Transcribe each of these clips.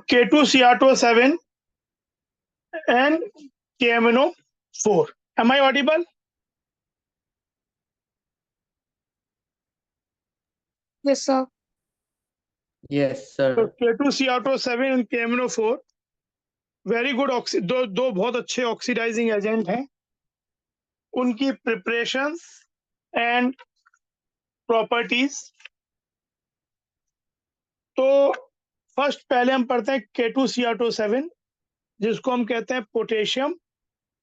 K2Cr2 7 and KMNO4. Am I audible? Yes, sir. Yes, तो sir. K2Cr2 7 and KMNO4 very good दो बहुत अच्छे oxidising agent हैं। उनकी प्रिपरेशंस एंड प्रॉपर्टीज, तो फर्स्ट पहले हम पढ़ते हैं K2Cr2 7, जिसको हम कहते हैं पोटेशियम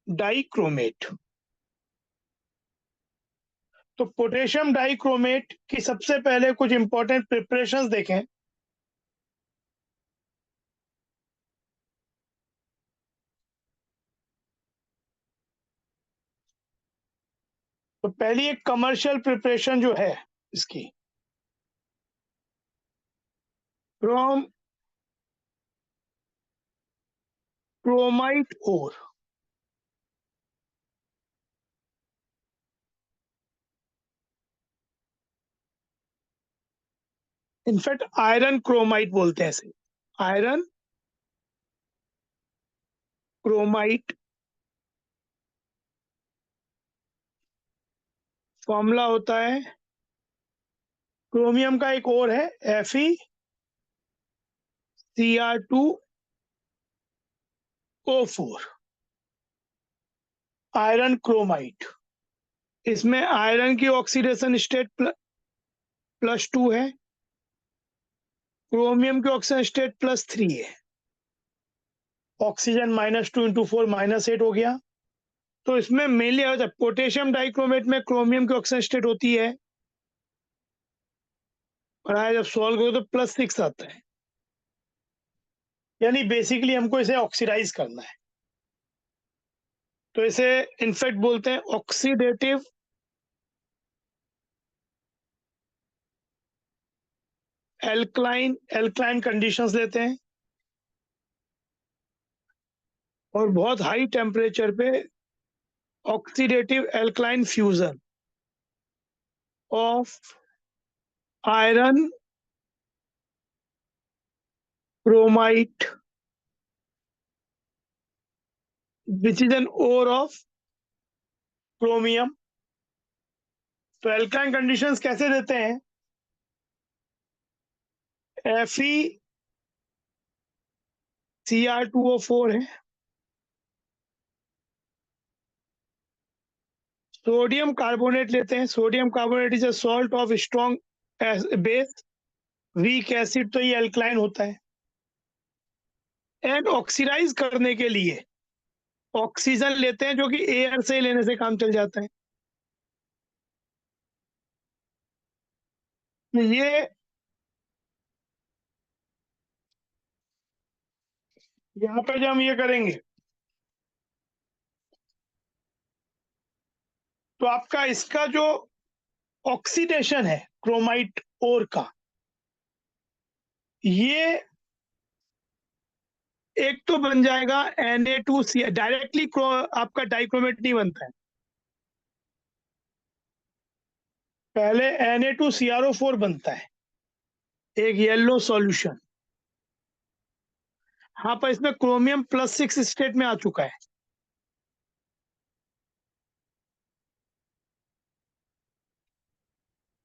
डाइक्रोमेट। तो पोटेशियम डाइक्रोमेट की सबसे पहले कुछ इंपॉर्टेंट प्रिपरेशंस देखें। तो पहली एक कमर्शियल प्रिपरेशन जो है इसकी, from chromite ore. In fact iron chromite बोलते हैं इसे, आयरन क्रोमाइट। फॉर्मूला होता है, क्रोमियम का एक और है FeCr2O4, आयरन क्रोमाइट। इसमें आयरन की ऑक्सीडेशन स्टेट +2 है, क्रोमियम की ऑक्सीजन स्टेट +3 है। ऑक्सीजन -2 × 4 -8 हो गया। तो इसमें मेनली होता है पोटेशियम डाइक्रोमेट में क्रोमियम की ऑक्सीजन स्टेट होती है, और जब सॉल्व करो तो +6 आता है। यानी बेसिकली हमको इसे ऑक्सीडाइज करना है। तो इसे इनफैक्ट बोलते हैं ऑक्सीडेटिव एल्कलाइन कंडीशंस लेते हैं, और बहुत हाई टेम्परेचर पे oxidative alkaline fusion of iron chromite which is an ore of chromium. तो एल्कलाइन कंडीशंस कैसे देते हैं? FeCr2O4 है, सोडियम कार्बोनेट लेते हैं। Sodium carbonate is a salt of strong base, weak acid, तो ये एल्कलाइन होता है। एंड ऑक्सीडाइज करने के लिए ऑक्सीजन लेते हैं, जो कि एयर से लेने से काम चल जाता है। ये यहाँ पे जब हम ये करेंगे तो आपका इसका जो ऑक्सीडेशन है क्रोमाइट ओर का, ये एक तो बन जाएगा Na2C, डायरेक्टली आपका डाइक्रोमेट नहीं बनता है, पहले Na2CrO4 बनता है, एक येलो सॉल्यूशन। हाँ, पर इसमें क्रोमियम +6 स्टेट में आ चुका है।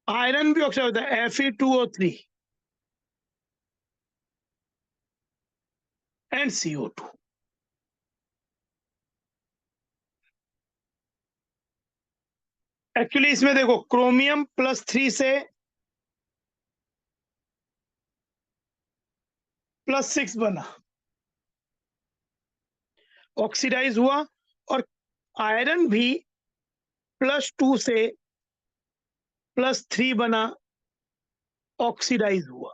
आयरन भी ऑक्साइड होता है, Fe2O3 एंड CO2। एक्चुअली इसमें देखो, क्रोमियम +3 से +6 बना, ऑक्सीडाइज हुआ, और आयरन भी +2 से +3 बना, ऑक्सीडाइज हुआ।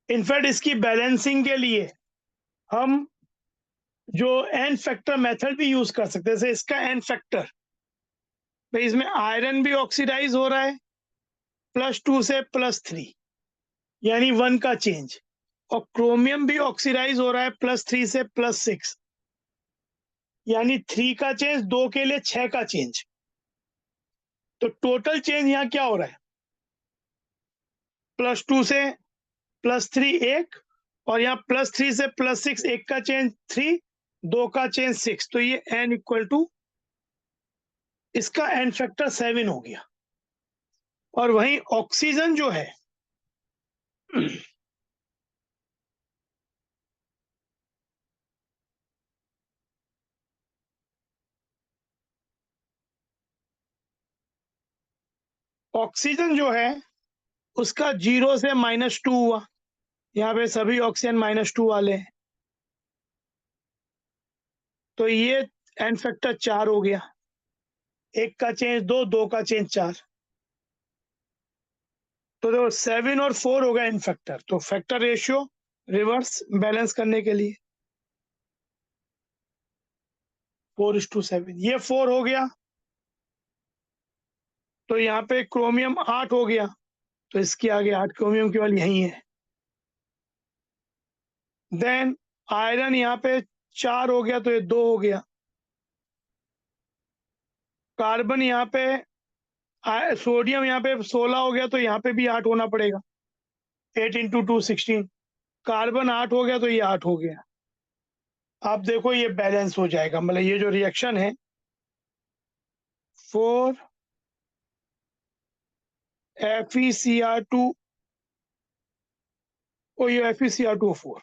इनफैक्ट इसकी बैलेंसिंग के लिए हम जो एन फैक्टर मेथड भी यूज कर सकते हैं। जैसे इसका एन फैक्टर, भाई इसमें आयरन भी ऑक्सीडाइज हो रहा है +2 से +3, यानी 1 का चेंज, और क्रोमियम भी ऑक्सीडाइज हो रहा है +3 से +6, यानी 3 का चेंज, 2 के लिए 6 का चेंज। तो टोटल चेंज यहाँ क्या हो रहा है? +2 से +3 1, और यहाँ +3 से +6, 1 का चेंज 3, 2 का चेंज 6, तो ये n इक्वल टू इसका n फैक्टर 7 हो गया। और वहीं ऑक्सीजन जो है ऑक्सीजन जो है उसका 0 से -2 हुआ। यहाँ पे सभी ऑक्सीजन -2 वाले हैं, तो ये n फैक्टर 4 हो गया। 1 का चेंज 2, 2 का चेंज 4, तो देखो 7 और 4 हो गया n फैक्टर। तो फैक्टर रेशियो रिवर्स बैलेंस करने के लिए 4:7, ये 4 हो गया। तो यहाँ पे क्रोमियम 8 हो गया, तो इसके आगे 8 क्रोमियम केवल यही है। देन आयरन यहाँ पे 4 हो गया, तो ये 2 हो गया। कार्बन यहाँ पे सोडियम यहाँ पे 16 हो गया, तो यहाँ पे भी 8 होना पड़ेगा। 8 × 2 16। कार्बन 8 हो गया, तो ये 8 हो गया। आप देखो ये बैलेंस हो जाएगा, मतलब ये जो रिएक्शन है 4 FeCr2, ओ ये FeCr2O4,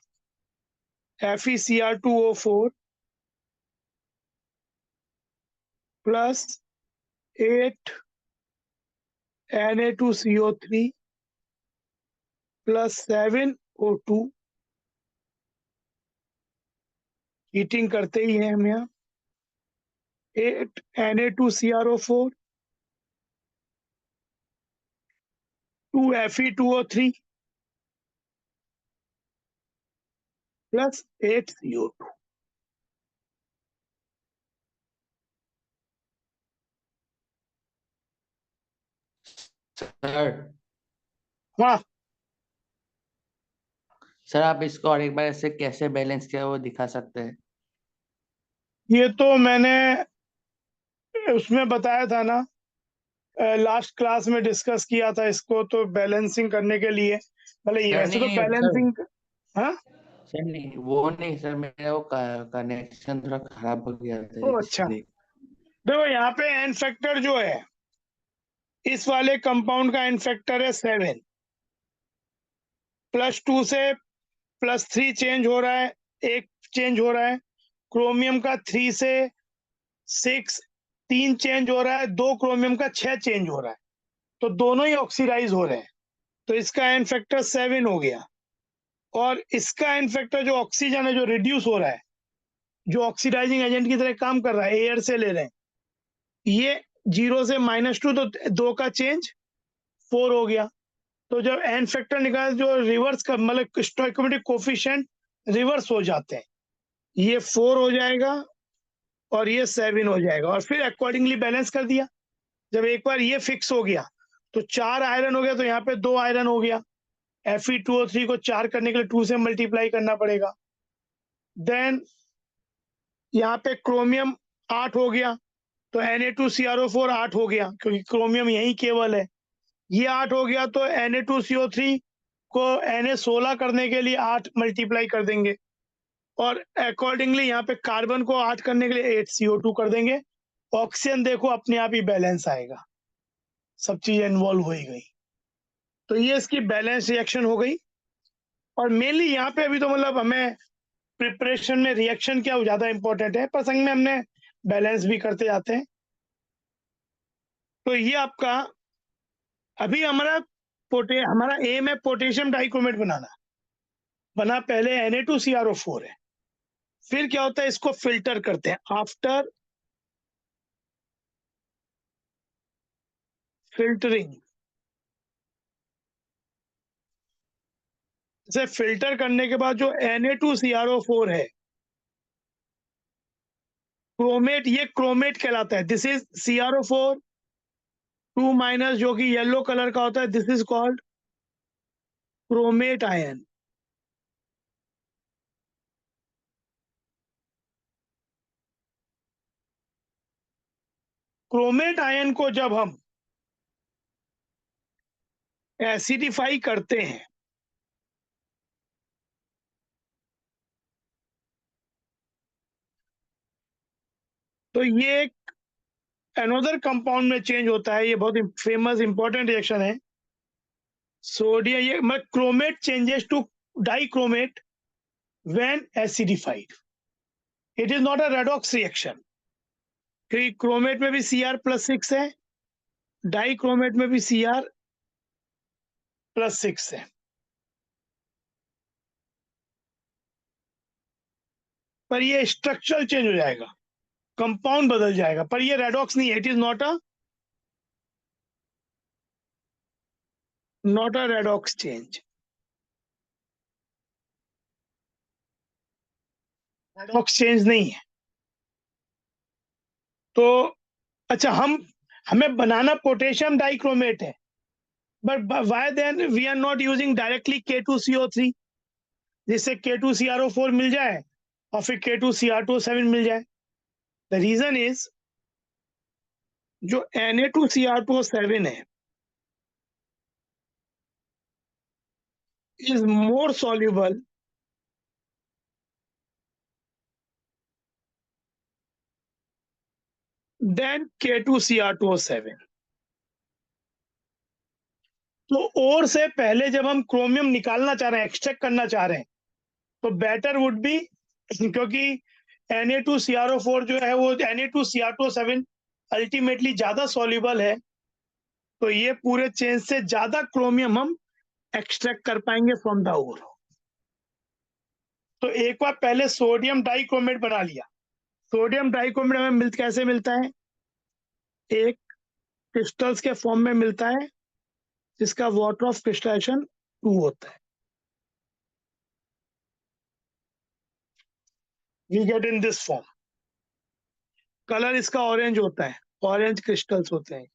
FeCr2O4 plus 8 Na2CO3 plus 7 O2, heating करते ही हैं हम यहाँ। 8 Na2CrO4 2 Fe2O3 plus 8 CO2। Sir हाँ, सर आप इसको और एक बार ऐसे कैसे बैलेंस किया वो दिखा सकते हैं? ये तो मैंने उसमें बताया था ना, लास्ट क्लास में डिस्कस किया था इसको। तो बैलेंसिंग करने के लिए मतलब ये सर वैसे तो नहीं सर, बैलेंसिंग, हाँ, सर नहीं वो नहीं सर, मेरा वो कनेक्शन थोड़ा खराब हो गया था ओ अच्छा। इसलिए। देखो यहाँ पे एन फैक्टर जो है इस वाले कंपाउंड का एन फैक्टर है 7, +2 से +3 चेंज हो रहा है, 1 चेंज हो रहा है। क्रोमियम का 3 से 6 3 चेंज हो रहा है, 2 क्रोमियम का 6 चेंज हो रहा है, तो दोनों ही ऑक्सीडाइज हो रहे हैं, तो इसका एन फैक्टर 7 हो गया। और इसका एन फैक्टर जो ऑक्सीजन है जो रिड्यूस हो रहा है, जो ऑक्सीडाइजिंग एजेंट की तरह काम कर रहा है, एयर से ले रहे हैं, ये 0 से -2, तो 2 का चेंज 4 हो गया। तो जब एन फैक्टर निकाले जो रिवर्स का मतलब स्टोइकोमेट्रिक कोफिशिएंट रिवर्स हो जाते हैं, ये 4 हो जाएगा और ये 7 हो जाएगा, और फिर अकॉर्डिंगली बैलेंस कर दिया। जब एक बार ये फिक्स हो गया तो 4 आयरन हो गया, तो यहाँ पे 2 आयरन हो गया। Fe2O3 को 4 करने के लिए 2 से मल्टीप्लाई करना पड़ेगा। देन यहाँ पे क्रोमियम 8 हो गया, तो Na2CrO4 8 हो गया, क्योंकि क्रोमियम यही केवल है। ये 8 हो गया, तो Na2CO3 को Na16 करने के लिए 8 मल्टीप्लाई कर देंगे, और अकॉर्डिंगली यहाँ पे कार्बन को 8 करने के लिए 8 CO2 कर देंगे। ऑक्सीजन देखो अपने आप ही बैलेंस आएगा, सब चीज इन्वॉल्व हो ही गई। तो ये इसकी बैलेंस रिएक्शन हो गई। और मेनली यहाँ पे अभी तो मतलब हमें प्रिपरेशन में रिएक्शन क्या ज्यादा इंपॉर्टेंट है, प्रसंग में हमने बैलेंस भी करते जाते हैं। तो ये आपका अभी हमारा एम है पोटेशियम डाइक्रोमेट बनाना। बना पहले Na2CrO4 है, फिर क्या होता है इसको फिल्टर करते हैं। आफ्टर फिल्टरिंग, इसे फिल्टर करने के बाद जो Na2CrO4 है क्रोमेट, ये क्रोमेट कहलाता है। दिस इज CrO4 2- जो कि येलो कलर का होता है, this is called chromate ion. Chromate ion को जब हम एसिडिफाई करते हैं। तो ये एक अनदर कंपाउंड में चेंज होता है, ये बहुत फेमस इंपॉर्टेंट रिएक्शन है। सोडियम, ये मतलब chromate changes to dichromate when acidified. It is not a redox reaction, क्योंकि क्रोमेट में भी Cr+6 है, डाइक्रोमेट में भी Cr+6 है। पर ये स्ट्रक्चरल चेंज हो जाएगा, कंपाउंड बदल जाएगा, पर ये रेडॉक्स नहीं है। It is not a redox change. Redox change नहीं है। तो अच्छा, हमें बनाना पोटेशियम डाइक्रोमेट है, but why then we are not using directly K2CO3, जिससे K2CrO4 मिल जाए और फिर K2Cr2O7 मिल जाए। द रीजन इज, जो Na2Cr2O7 है is more soluble than K2Cr2O7। तो और से पहले जब हम क्रोमियम निकालना चाह रहे हैं, एक्सट्रैक्ट करना चाह रहे हैं, तो बेटर वुड बी, क्योंकि Na2Cr4 जो है वो Na2Cr2O7 अल्टीमेटली ज्यादा सॉल्युबल है, तो ये पूरे चेन से ज्यादा क्रोमियम हम एक्सट्रैक्ट कर पाएंगे फ्रॉम द ओर। तो एक बार पहले सोडियम डाइक्रोमेट बना लिया। सोडियम डाइक्रोमेट हमें कैसे मिलता है? एक क्रिस्टल्स के फॉर्म में मिलता है, जिसका वाटर ऑफ क्रिस्टलाइजेशन 2 होता है। We get in this form. Colour इसका ऑरेंज होता है, ऑरेंज क्रिस्टल्स होते हैं।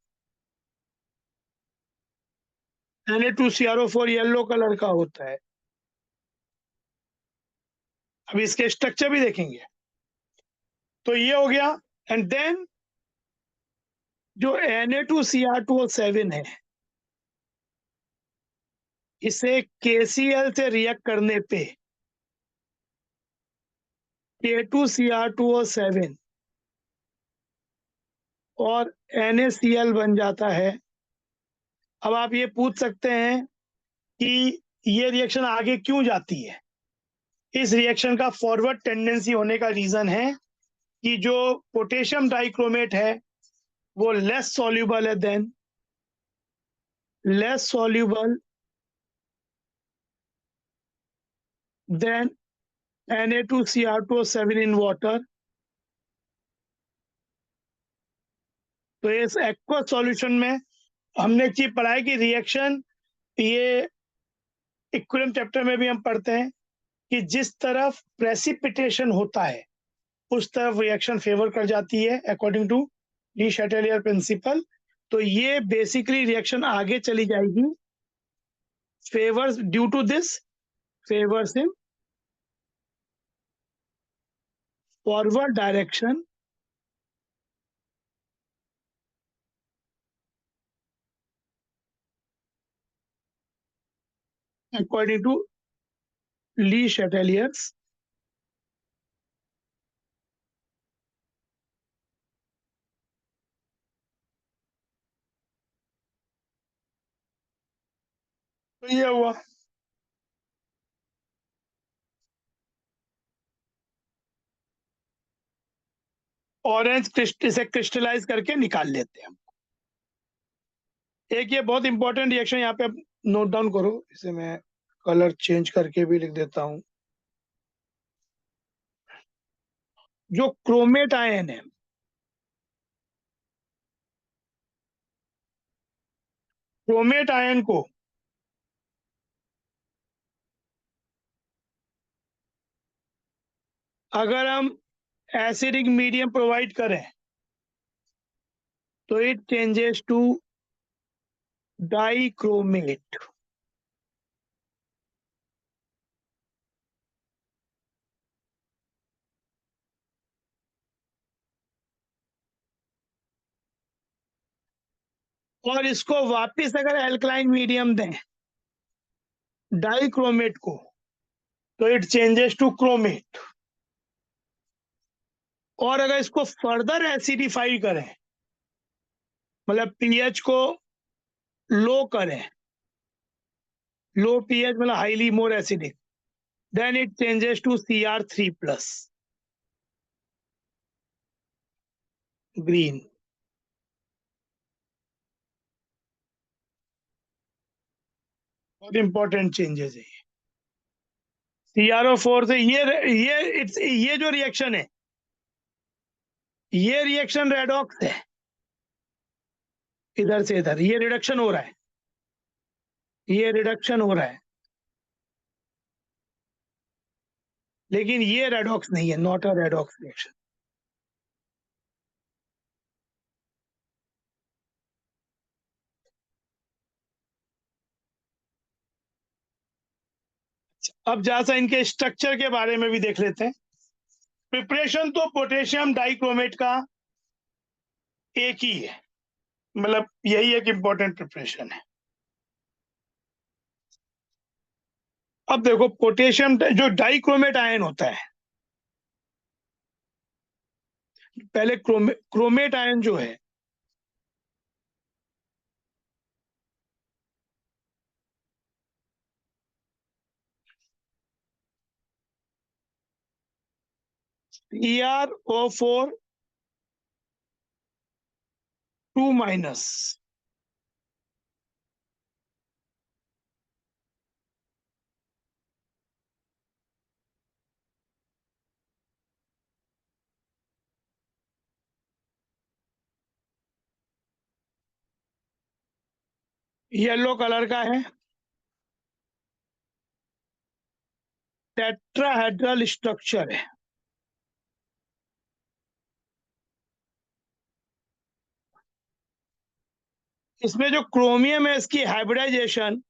Na2CrO4 येलो कलर का होता है। अब इसके स्ट्रक्चर भी देखेंगे। तो ये हो गया। एंड देन जो Na2Cr2O7 है, इसे KCl से रिएक्ट करने पे K2Cr2O7 और NaCl बन जाता है। अब आप ये पूछ सकते हैं कि ये रिएक्शन आगे क्यों जाती है? इस रिएक्शन का फॉरवर्ड टेंडेंसी होने का रीजन है कि जो पोटेशियम डाइक्रोमेट है वो लेस सॉल्युबल है देन Na2Cr2O7 इन वाटर। तो इस एक्वस सॉल्यूशन में हमने एक चीज पढ़ा है कि रिएक्शन, ये इक्विलिब्रियम चैप्टर में भी हम पढ़ते हैं कि जिस तरफ प्रेसिपिटेशन होता है उस तरफ रिएक्शन फेवर कर जाती है, according to de Chatelier principle. तो ये बेसिकली रिएक्शन आगे चली जाएगी, favours due to this, favours in forward direction according to le Chatelier's. तो ये हुआ। ऑरेंज इसे क्रिस्टलाइज करके निकाल लेते हैं। एक ये बहुत इंपॉर्टेंट रिएक्शन यहाँ पे नोट डाउन करो, इसे मैं कलर चेंज करके भी लिख देता हूं। जो क्रोमेट आयन है, क्रोमेट आयन को अगर हम एसिडिक मीडियम प्रोवाइड करें तो इट चेंजेस टू डाइक्रोमेट। और इसको वापस अगर एल्कलाइन मीडियम दें डाइक्रोमेट को, तो इट चेंजेस टू क्रोमेट। और अगर इसको फर्दर एसिडिफाई करें, मतलब पीएच को लो करें, लो पीएच मतलब highly more acidic, then it changes to Cr3+, green. बहुत इंपॉर्टेंट चेंजेस है CrO4 से। ये जो रिएक्शन है, ये रिएक्शन रेडॉक्स है, इधर से इधर ये रिडक्शन हो रहा है, ये रिडक्शन हो रहा है, लेकिन ये रेडॉक्स नहीं है, नॉट अ रेडॉक्स रिएक्शन। अब जहां से इनके स्ट्रक्चर के बारे में भी देख लेते हैं। प्रिपरेशन तो पोटेशियम डाइक्रोमेट का एक ही है, मतलब यही एक इंपॉर्टेंट प्रिपरेशन है। अब देखो पोटेशियम जो डाइक्रोमेट आयन होता है, पहले क्रोमेट आयन जो है, CrO4 2-, येलो कलर का है, टेट्राहेड्रल स्ट्रक्चर है। इसमें जो क्रोमियम है, इसकी हाइब्रिडाइजेशन,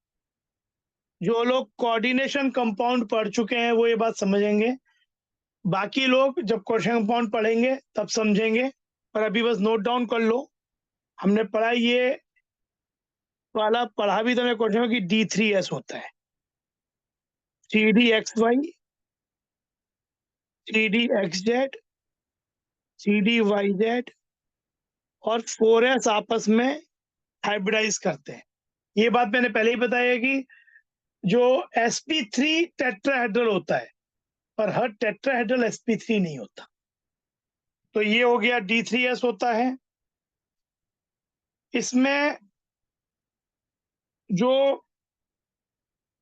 जो लोग कोऑर्डिनेशन कंपाउंड पढ़ चुके हैं वो ये बात समझेंगे, बाकी लोग जब कोऑर्डिनेशन कंपाउंड पढ़ेंगे तब समझेंगे। और अभी बस नोट डाउन कर लो, हमने पढ़ा ये वाला, पढ़ा भी तो मैं कोऑर्डिनेशन की D3S होता है, 3DXY, 3DXZ, 3DYZ और 4S आपस में हाइब्रिडाइज करते हैं। ये बात मैंने पहले ही बताया कि जो sp3 टेट्राहेड्रल होता है, पर हर टेट्राहेड्रल sp3 नहीं होता। तो ये हो गया D3S होता है। इसमें जो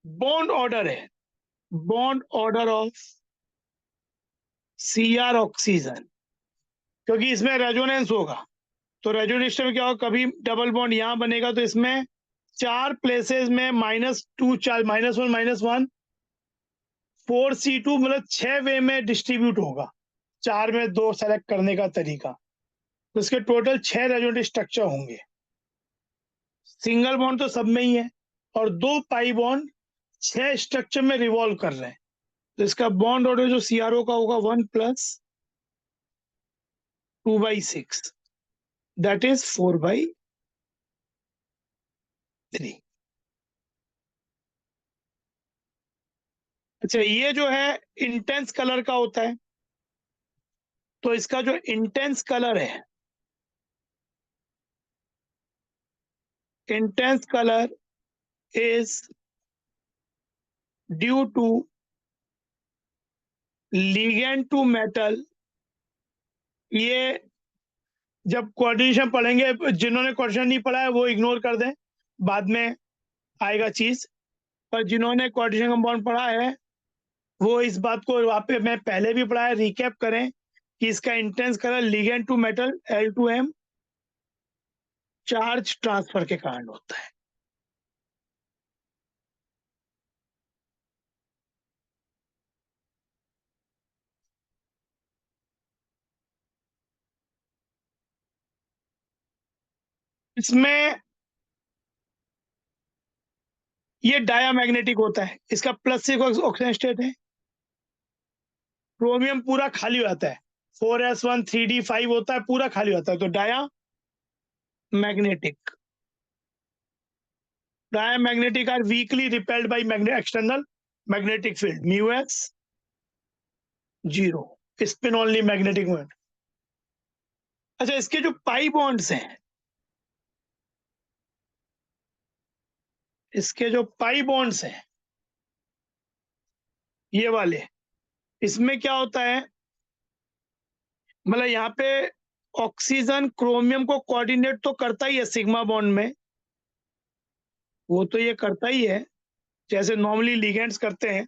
बॉन्ड ऑर्डर है, bond order of Cr oxygen, क्योंकि इसमें रेजोनेंस होगा, तो रेजोनेंस में क्या होगा, कभी डबल बॉन्ड यहां बनेगा तो इसमें 4 प्लेसेस में -2 चार्ज, -1 -1 4C2, मतलब 6 वे में डिस्ट्रीब्यूट होगा, 4 में 2 सेलेक्ट करने का तरीका, तो इसके टोटल 6 रेजोनेंस स्ट्रक्चर होंगे। सिंगल बॉन्ड तो सब में ही है, और 2 पाई बॉन्ड 6 स्ट्रक्चर में रिवॉल्व कर रहे हैं, तो इसका बॉन्ड ऑर्डर जो CrO का होगा 1 + 2/6, दैट इज 4/3। अच्छा, ये जो है इंटेंस कलर का होता है, तो इसका जो इंटेंस कलर है, intense colour is due to ligand to metal. ये जब कोऑर्डिनेशन पढ़ेंगे, जिन्होंने कोऑर्डिनेशन नहीं पढ़ा है वो इग्नोर कर दें, बाद में आएगा चीज, पर जिन्होंने कोऑर्डिनेशन कंपाउंड पढ़ा है वो इस बात को वापस, मैं पहले भी पढ़ा है, रिकैप करें कि इसका intense colour ligand to metal L2M charge transfer के कारण होता है। इसमें ये डायामैग्नेटिक होता है, इसका +6 ऑक्सीजन स्टेट है, क्रोमियम पूरा खाली हो जाता है, 4s1 3d5 होता है, पूरा खाली होता है, तो diamagnetic. Diamagnetic are weakly repelled by external magnetic field. Mu x 0. Spin only magnetic moment. अच्छा, इसके जो पाई बॉन्ड्स हैं, इसके जो पाई बॉन्ड्स हैं ये वाले, इसमें क्या होता है, मतलब यहाँ पे ऑक्सीजन क्रोमियम को कोऑर्डिनेट तो करता ही है सिग्मा बॉन्ड में, वो तो ये करता ही है जैसे नॉर्मली लिगेंड्स करते हैं।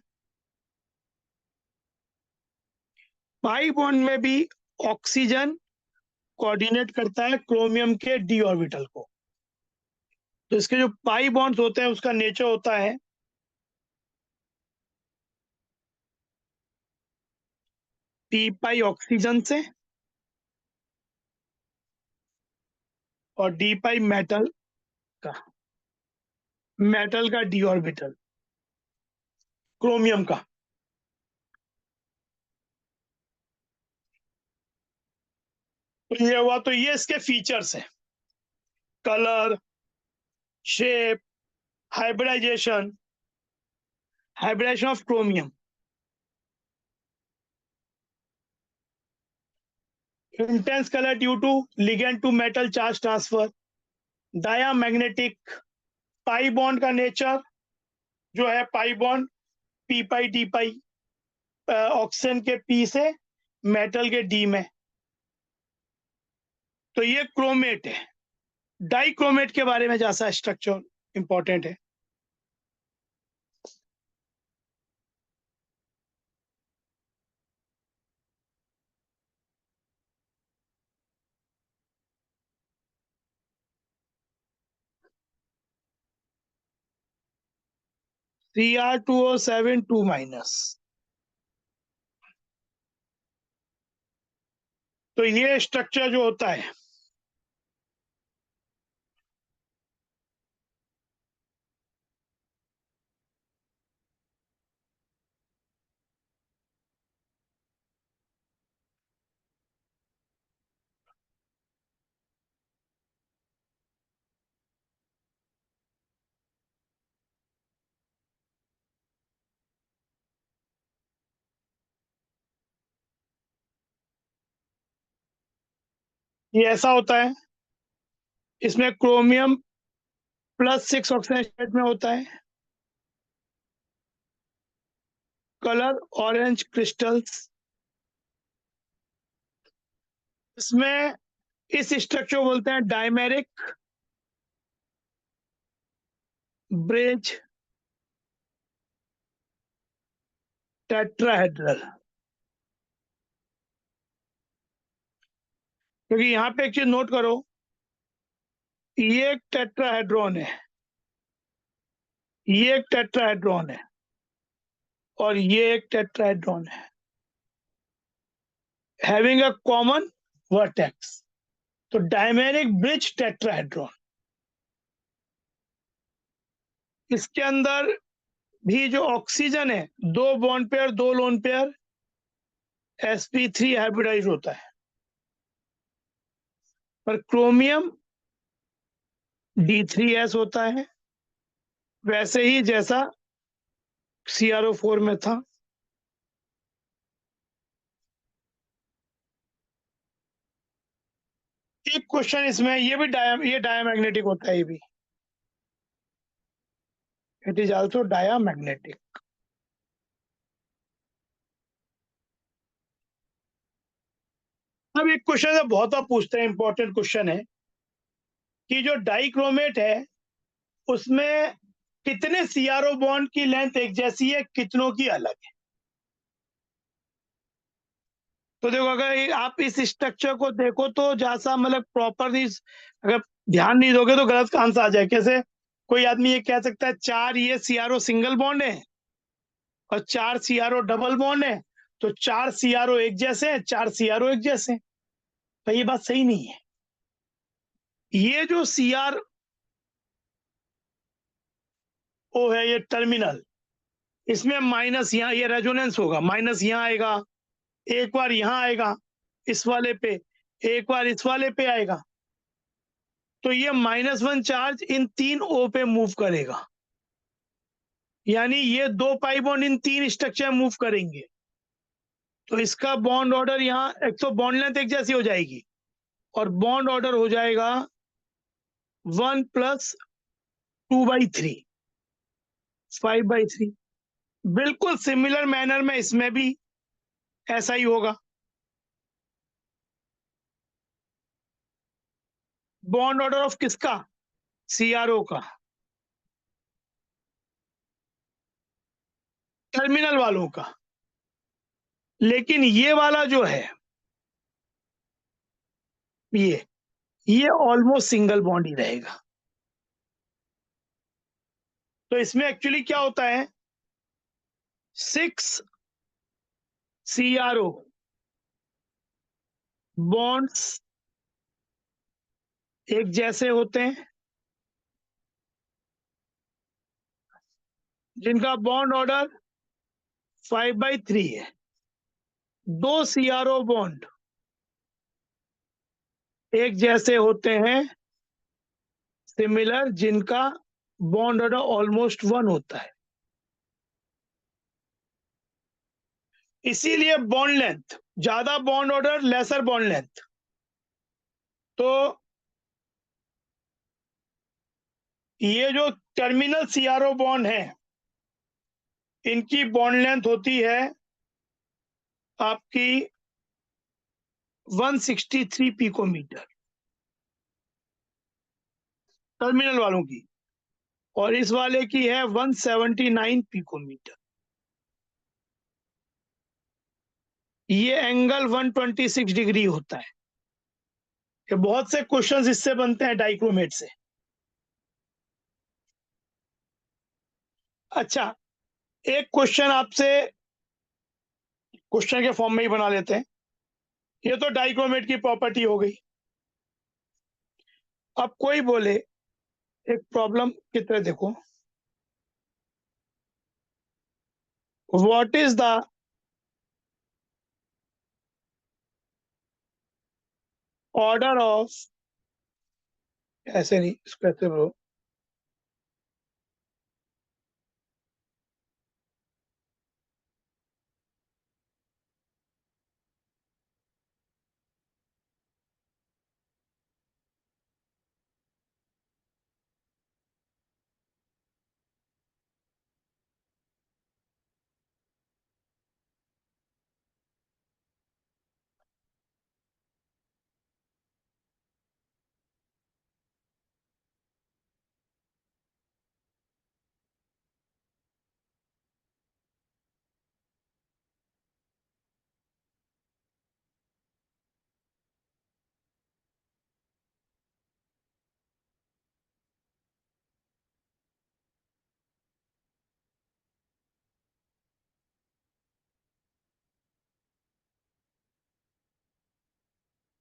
पाई बॉन्ड में भी ऑक्सीजन कोऑर्डिनेट करता है क्रोमियम के डी ऑर्बिटल को। तो इसके जो पाई बॉन्ड्स होते हैं उसका नेचर होता है पी पाई ऑक्सीजन से और डी पाई मेटल का डी ऑर्बिटल क्रोमियम का। तो ये हुआ, तो ये इसके फीचर्स हैं, colour, shape, hybridisation of chromium, intense color due to ligand to metal charge transfer, diamagnetic, pi bond का नेचर जो है पाई बॉन्ड पी पाई डी पाई, ऑक्सीजन के पी से मेटल के डी में। तो ये क्रोमेट है। डाइक्रोमेट के बारे में जैसा स्ट्रक्चर इंपॉर्टेंट है। Cr2O7 2-। तो ये स्ट्रक्चर जो होता है ये ऐसा होता है, इसमें क्रोमियम +6 ऑक्सीजन स्टेट में होता है, कलर ऑरेंज क्रिस्टल्स। इसमें इस स्ट्रक्चर को बोलते हैं डायमेरिक ब्रिज टेट्राहेड्रल। क्योंकि यहाँ पे एक चीज नोट करो, ये एक टेट्राहेड्रॉन है, ये एक टेट्राहेड्रॉन है और ये एक टेट्राहेड्रॉन है, हैविंग अ कॉमन वर्टेक्स। तो डायमेरिक ब्रिज टेट्राहेड्रॉन, इसके अंदर भी जो ऑक्सीजन है 2 bond pair 2 lone pair sp3 hybridise होता है, पर क्रोमियम D3s होता है, वैसे ही जैसा CrO4 में था। एक क्वेश्चन इसमें, ये भी ये डायमैग्नेटिक होता है, ये भी इट इज आल्सो डायमैग्नेटिक। अब एक क्वेश्चन है, बहुत आप पूछते हैं, इंपॉर्टेंट क्वेश्चन है कि जो डाइक्रोमेट है उसमें कितने CrO बॉन्ड की लेंथ एक जैसी है, कितनों की अलग है। तो देखो, अगर आप इस स्ट्रक्चर को देखो तो जैसा मतलब प्रॉपरली अगर ध्यान नहीं दोगे तो गलत आंसर आ जाए। कैसे कोई आदमी ये कह सकता है 4 ये CrO सिंगल बॉन्ड है और 4 CrO डबल बॉन्ड है, तो 4 CrO एक जैसे हैं, 4 CrO एक जैसे हैं। तो ये बात सही नहीं है। ये जो CrO है, ये टर्मिनल, इसमें माइनस यहाँ, ये रेजोनेंस होगा, माइनस यहाँ आएगा, एक बार यहाँ आएगा इस वाले पे, एक बार इस वाले पे आएगा। तो ये -1 चार्ज इन 3 O पे मूव करेगा, यानी ये 2 pi bond in 3 structure move करेंगे। तो इसका बॉन्ड ऑर्डर यहाँ एक तो बॉन्ड लेंथ एक जैसी हो जाएगी और बॉन्ड ऑर्डर हो जाएगा 1 + 2/3 5/3। बिल्कुल सिमिलर मैनर में इसमें भी ऐसा ही होगा। बॉन्ड ऑर्डर ऑफ किसका? CRO का, टर्मिनल वालों का। लेकिन ये वाला जो है, ये ऑलमोस्ट सिंगल बॉन्ड ही रहेगा। तो इसमें एक्चुअली क्या होता है, 6 CRO बॉन्ड्स एक जैसे होते हैं, जिनका बॉन्ड ऑर्डर 5/3 है। 2 CRO बॉन्ड एक जैसे होते हैं, सिमिलर, जिनका बॉन्ड ऑर्डर ऑलमोस्ट 1 होता है। इसीलिए बॉन्ड लेंथ, ज्यादा bond order lesser bond length. तो ये जो टर्मिनल CRO बॉन्ड है, इनकी बॉन्ड लेंथ होती है आपकी 163 पिकोमीटर, टर्मिनल वालों की, और इस वाले की है 179 पिकोमीटर। ये एंगल 126 डिग्री होता है। ये बहुत से क्वेश्चंस इससे बनते हैं डाइक्रोमेट से। अच्छा, एक क्वेश्चन आपसे क्वेश्चन के फॉर्म में ही बना लेते हैं। ये तो डाइक्रोमेट की प्रॉपर्टी हो गई। अब कोई बोले, एक प्रॉब्लम की तरह देखो, what is the order of, ऐसे नहीं, इसको ऐसे बोलो,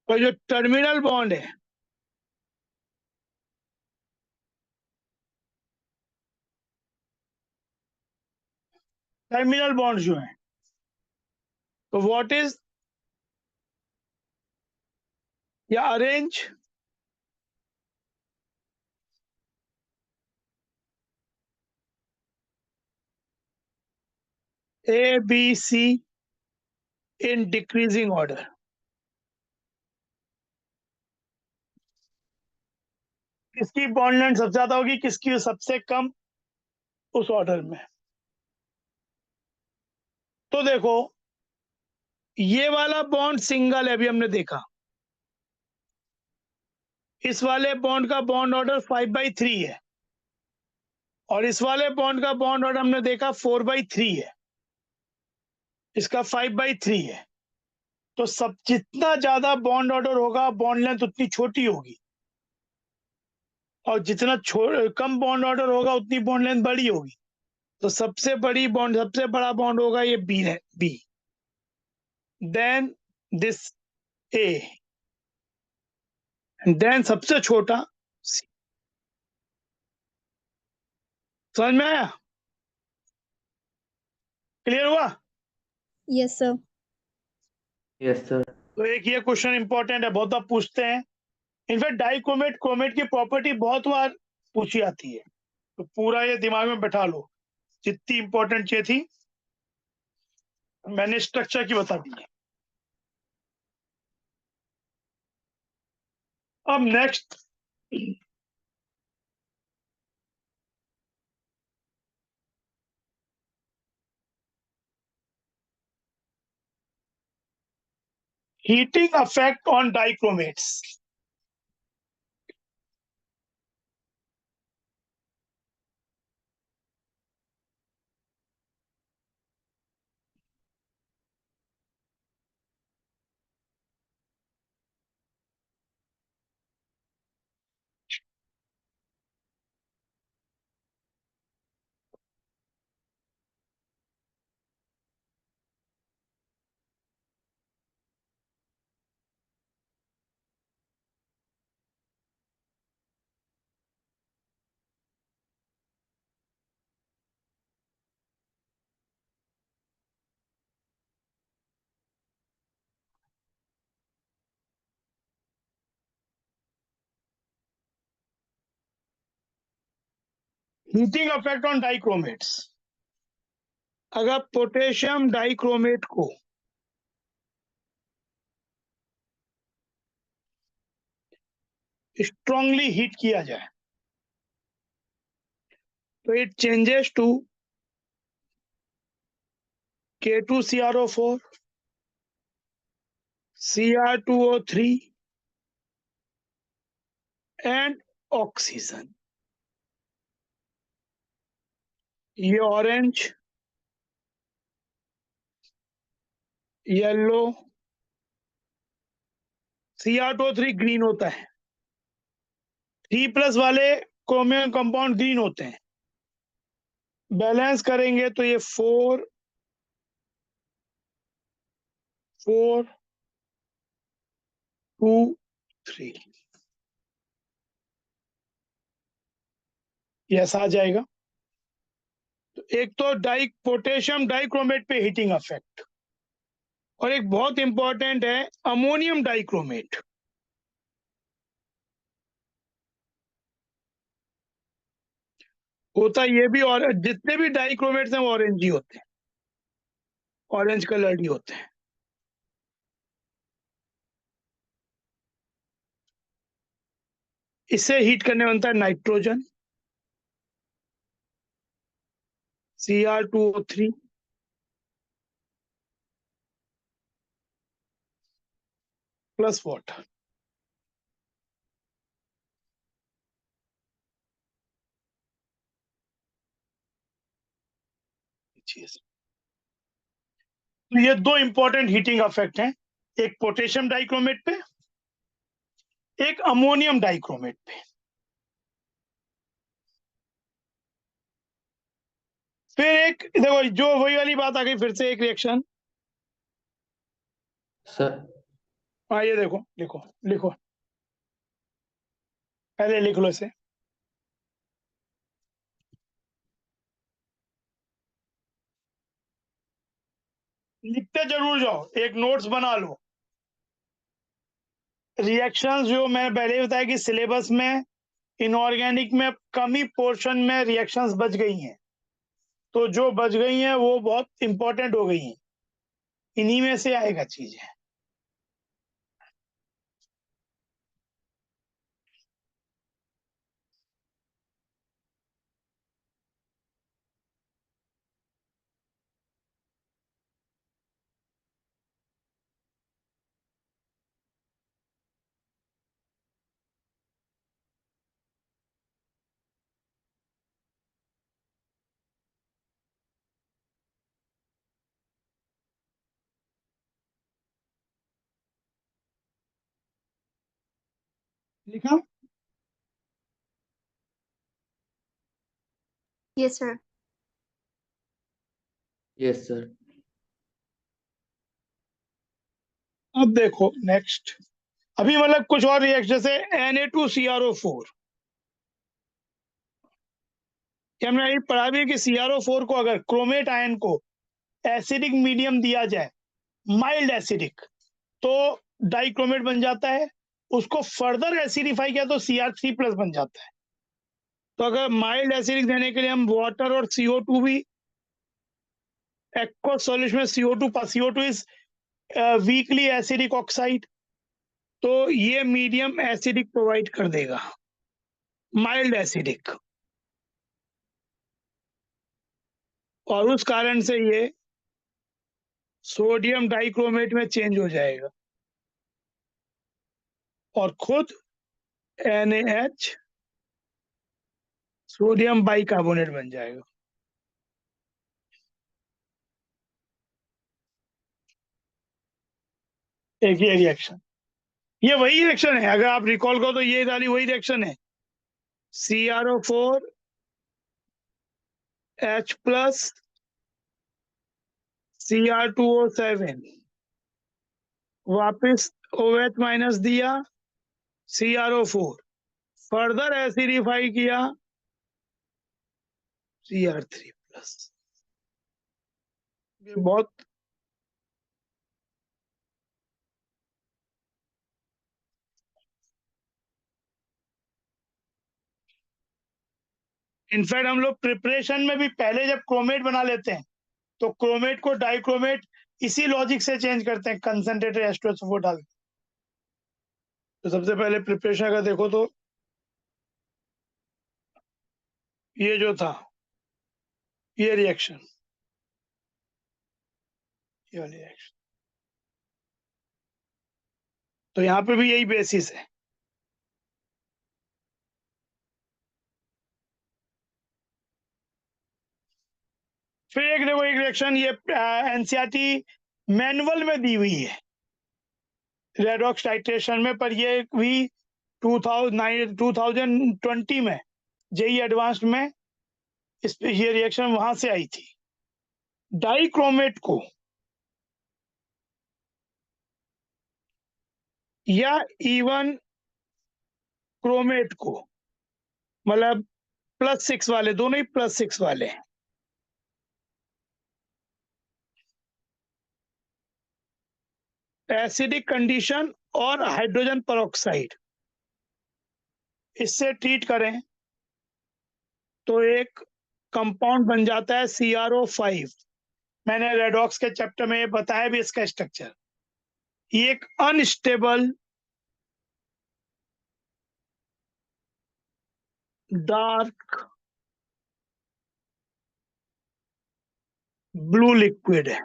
तो जो टर्मिनल बॉन्ड है, टर्मिनल बॉन्ड जो है, तो व्हाट इज, या arrange A, B, C in decreasing order। किसकी बॉन्ड लेंथ सबसे ज्यादा होगी, किसकी सबसे कम, उस ऑर्डर में। तो देखो, ये वाला बॉन्ड सिंगल है, अभी हमने देखा। इस वाले बॉन्ड का बॉन्ड ऑर्डर 5/3 है, और इस वाले बॉन्ड का बॉन्ड ऑर्डर हमने देखा 4/3 है। इसका 5/3 है। तो सब जितना ज्यादा बॉन्ड ऑर्डर होगा, बॉन्ड लेंथ उतनी छोटी होगी, और जितना कम बॉन्ड ऑर्डर होगा, उतनी बॉन्ड लेंथ बड़ी होगी। तो सबसे बड़ा बॉन्ड होगा ये बी है, B, then this A, then सबसे छोटा सी। समझ में आया? क्लियर हुआ? Yes, sir. Yes sir. तो एक ये क्वेश्चन इंपॉर्टेंट है, बहुत बार पूछते हैं इनफैक्ट डाइक्रोमेट क्रोमेट की प्रॉपर्टी बहुत बार पूछी आती है, तो पूरा ये दिमाग में बैठा लो, जितनी इंपॉर्टेंट चीज थी मैंने स्ट्रक्चर की बता दी है। अब next heating effect on dichromates. Heating effect on dichromates. अगर पोटेशियम डाइक्रोमेट को स्ट्रांगली हीट किया जाए तो it changes to K2CrO4, Cr2O3 and oxygen. ये ऑरेंज, येलो, Cr2O3 ग्रीन होता है, 3+ वाले क्रोमियम कंपाउंड ग्रीन होते हैं। बैलेंस करेंगे तो ये 4 4 2 3 ये ऐसा आ जाएगा। तो एक तो पोटेशियम डाइक्रोमेट पे हीटिंग इफेक्ट, और एक बहुत इंपॉर्टेंट है अमोनियम डाइक्रोमेट। होता ये भी, और जितने भी डाइक्रोमेट्स हैं वो ऑरेंज ही होते हैं, ऑरेंज कलर्ड ही होते हैं। इससे हीट करने बनता है नाइट्रोजन, Cr2O3 प्लस वाटर। तो ये दो इंपॉर्टेंट हीटिंग इफेक्ट हैं, एक पोटेशियम डाइक्रोमेट पे, एक अमोनियम डाइक्रोमेट पे। फिर एक देखो, जो वही वाली बात आ गई, फिर से एक रिएक्शन। सर हाँ ये देखो, लिखो लिखो, पहले लिख लो इसे। लिखते जरूर जाओ, एक नोट्स बना लो। रिएक्शंस जो मैं पहले ही बताया कि सिलेबस में इनऑर्गेनिक में कम ही पोर्शन में रिएक्शंस बच गई हैं, तो जो बच गई हैं वो बहुत इंपॉर्टेंट हो गई हैं, इन्हीं में से आएगा चीजें। लिखा? Yes, sir. Yes sir. अब देखो नेक्स्ट, अभी मतलब कुछ और रिएक्शन, जैसे Na2CrO4, कि हमने यही पढ़ा भी है कि CrO4 को अगर क्रोमेट आयन को एसिडिक मीडियम दिया जाए, माइल्ड एसिडिक, तो डाइक्रोमेट बन जाता है। उसको फर्दर एसिडिफाई किया तो Cr3+ बन जाता है। तो अगर माइल्ड एसिडिक देने के लिए हम वाटर और CO2 भी एक्वस सॉल्यूशन में CO2 is weakly acidic oxide, तो ये मीडियम एसिडिक प्रोवाइड कर देगा, माइल्ड एसिडिक, और उस कारण से ये सोडियम डाइक्रोमेट में चेंज हो जाएगा और खुद NaH सोडियम बाइकार्बोनेट बन जाएगा। एक ये रिएक्शन, ये वही रिएक्शन है, अगर आप रिकॉल करो तो ये वाली वही रिएक्शन है, CrO4 H+ Cr2O7 वापस OH- दिया, CrO4 फर्दर एसिडिफाई किया, Cr3+। ये बहुत इनफैक्ट हम लोग प्रिपरेशन में भी पहले जब क्रोमेट बना लेते हैं तो क्रोमेट को डाइक्रोमेट इसी लॉजिक से चेंज करते हैं, कंसंट्रेटेड H2SO4 डाल के। तो सबसे पहले प्रिपरेशन अगर देखो तो ये जो था ये रिएक्शन, ये वाली रिएक्शन, तो यहाँ पे भी यही बेसिस है। फिर एक देखो एक रिएक्शन ये NCERT मैनुअल में दी हुई है रेडॉक्स टाइट्रेशन में, पर ये भी 2020 में JEE एडवांस्ड में ये रिएक्शन वहां से आई थी। डाइक्रोमेट को या इवन क्रोमेट को, मतलब +6 वाले, दोनों ही +6 वाले, एसिडिक कंडीशन और हाइड्रोजन पेरोक्साइड इससे ट्रीट करें तो एक कंपाउंड बन जाता है CrO5। मैंने रेडॉक्स के चैप्टर में बताया भी इसका स्ट्रक्चर। ये एक अनस्टेबल डार्क ब्लू लिक्विड है।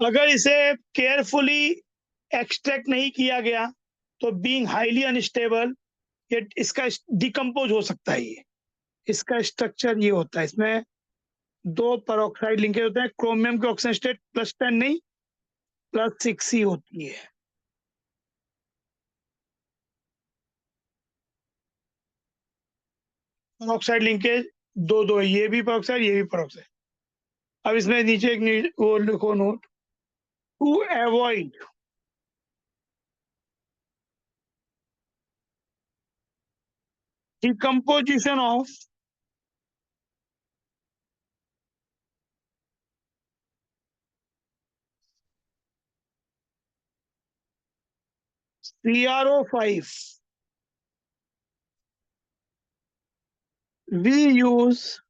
अगर इसे केयरफुली एक्सट्रैक्ट नहीं किया गया तो बीइंग हाईली अनस्टेबल ये इसका डिकम्पोज हो सकता है। ये इसका स्ट्रक्चर ये होता है, इसमें 2 पेरोक्साइड लिंकेज होते हैं, क्रोमियम की ऑक्सीजन स्टेट +10 नहीं +6 ही होती है। पेरोक्साइड लिंकेज 2 ये भी पेरोक्साइड, ये भी पेरोक्साइड। अब इसमें नीचे एक वो लिखो note, to avoid decomposition of CrO5 we use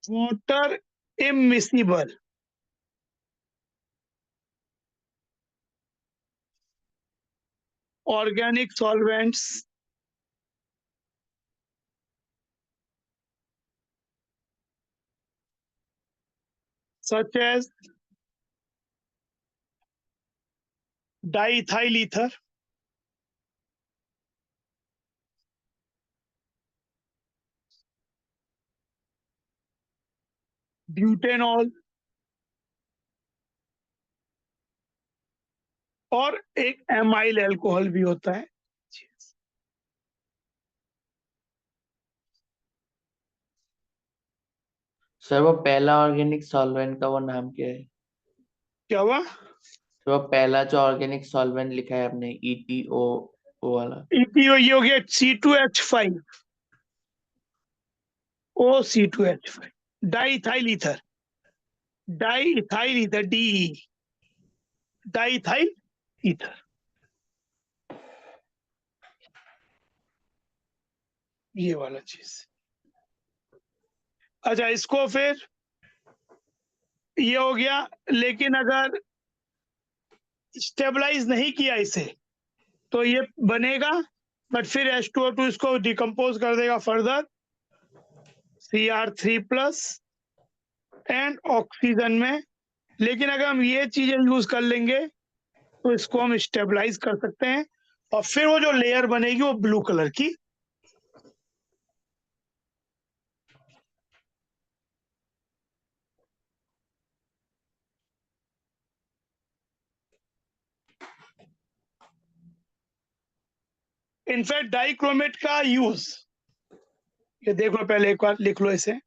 water immiscible organic solvents such as diethyl ether, butanol और एक एमाइल अल्कोहल भी होता है। सर वो पहला ऑर्गेनिक सॉल्वेंट का वो नाम क्या है? क्या हुआ? तो वो पहला जो ऑर्गेनिक सॉल्वेंट लिखा है आपने ETO वाला, ETO ये हो गया C2H5, OC2H5, diethyl ether, diethyl ether, DE, diethyl ether, ये वाला चीज। अच्छा, इसको फिर ये हो गया, लेकिन अगर स्टेबलाइज नहीं किया इसे तो ये बनेगा, बट फिर H2O2 इसको डिकम्पोज कर देगा फर्दर Cr3+ एंड ऑक्सीजन में। लेकिन अगर हम ये चीजें यूज कर लेंगे तो इसको हम स्टेबलाइज कर सकते हैं, और फिर वो जो लेयर बनेगी वो ब्लू कलर की। इनफैक्ट डाइक्रोमेट का यूज, ये देख लो, पहले एक बार लिख लो इसे।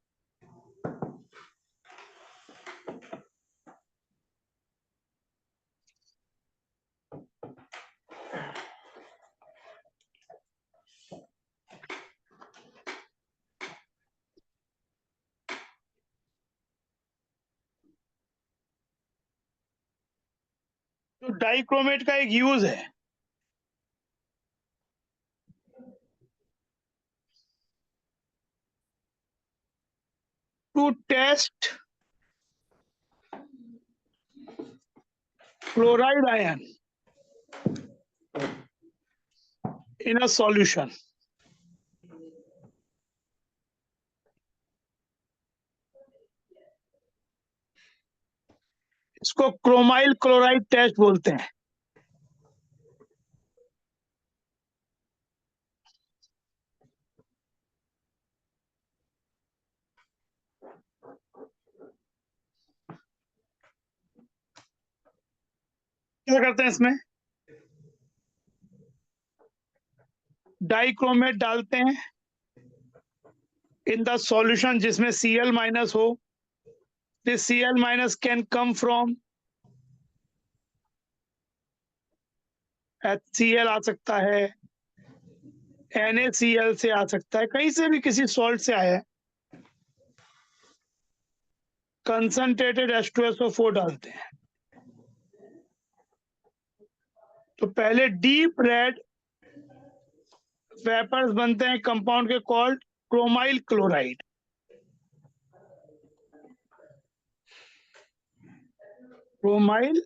तो डाइक्रोमेट का एक यूज है, to test chloride ion in a solution. इसको क्रोमाइल क्लोराइड टेस्ट बोलते हैं। क्या करते हैं इसमें, डाइक्रोमेट डालते हैं इन द सॉल्यूशन जिसमें Cl- हो। This Cl- can come from HCl, आ सकता है NaCl से, आ सकता है कहीं से भी, किसी सॉल्ट से आया है। कंसंट्रेटेड H2SO4 डालते हैं, तो पहले डीप रेड वेपर्स बनते हैं कंपाउंड के, called chromyl chloride. Chromyl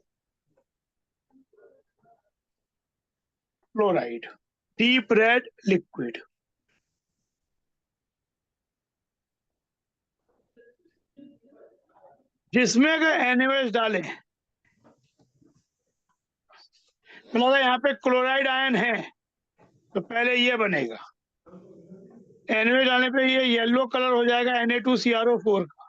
chloride, deep red liquid. जिसमें अगर NaOH डालें, मतलब यहाँ पे क्लोराइड आयन है तो पहले ये बनेगा, NaOH डालने पे ये येलो कलर हो जाएगा Na2CrO4 का।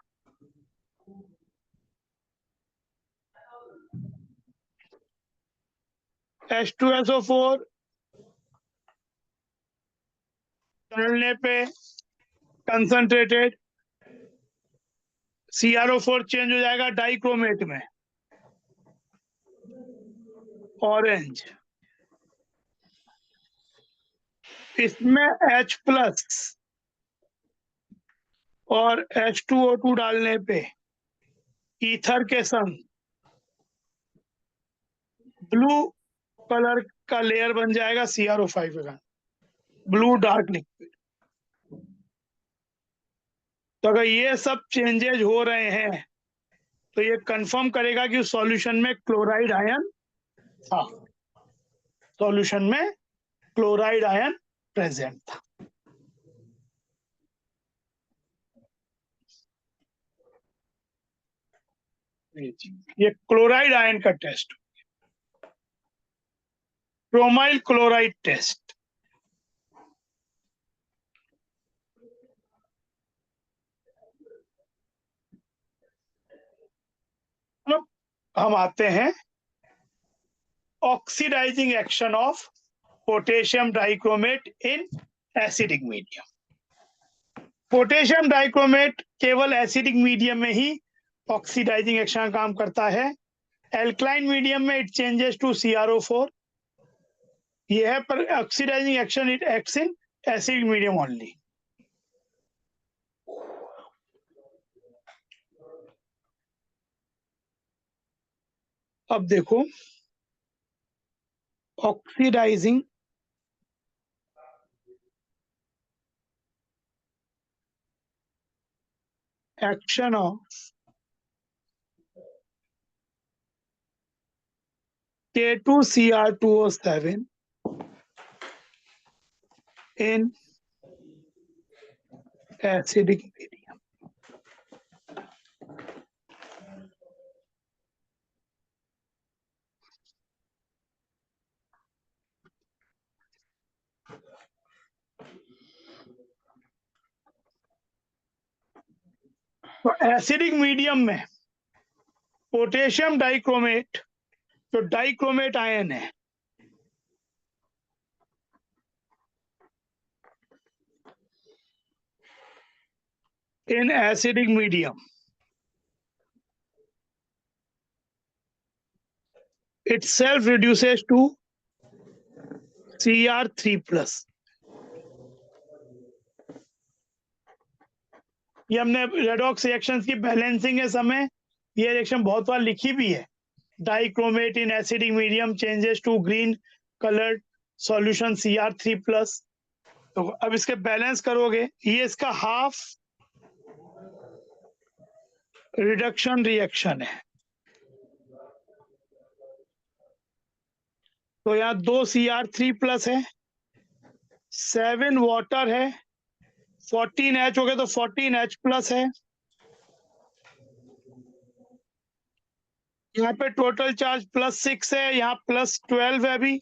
H2SO4 डालने पे कंसंट्रेटेड CrO4 चेंज हो जाएगा डाइक्रोमेट में, ऑरेंज। इसमें H+ और H2O2 डालने पे ईथर के संग ब्लू कलर का लेयर बन जाएगा CrO5 का, ब्लू डार्क लिक्विड। तो अगर ये सब चेंजेज हो रहे हैं तो ये कंफर्म करेगा कि सॉल्यूशन में क्लोराइड आयन था, सॉल्यूशन में क्लोराइड आयन प्रेजेंट था। ये क्लोराइड आयन का टेस्ट, क्रोमाइल क्लोराइड टेस्ट। अब हम आते हैं oxidizing action of potassium dichromate in acidic medium. Potassium dichromate केवल एसिडिक मीडियम में ही ऑक्सीडाइजिंग एक्शन का काम करता है। एल्कलाइन मीडियम में इट चेंजेस टू CrO4। यह है, पर oxidizing action it acts in acidic medium only. अब देखो oxidizing action of K2Cr2O7 in acidic medium. तो एसिडिक मीडियम में पोटेशियम डाइक्रोमेट, जो डाइक्रोमेट आयन है, in acidic medium, itself reduces to Cr3+. ये हमने रेडॉक्स रिएक्शंस की बैलेंसिंग के समय ये रिएक्शन बहुत बार लिखी भी है. Dichromate in acidic medium changes to green coloured solution Cr3+. तो अब इसके बैलेंस करोगे, ये इसका हाफ रिडक्शन रिएक्शन है. तो यहाँ 2 Cr3+ है, 7 वाटर है, 14H हो गया तो 14H+ है. यहाँ पे टोटल चार्ज +6 है, यहाँ +12 है. अभी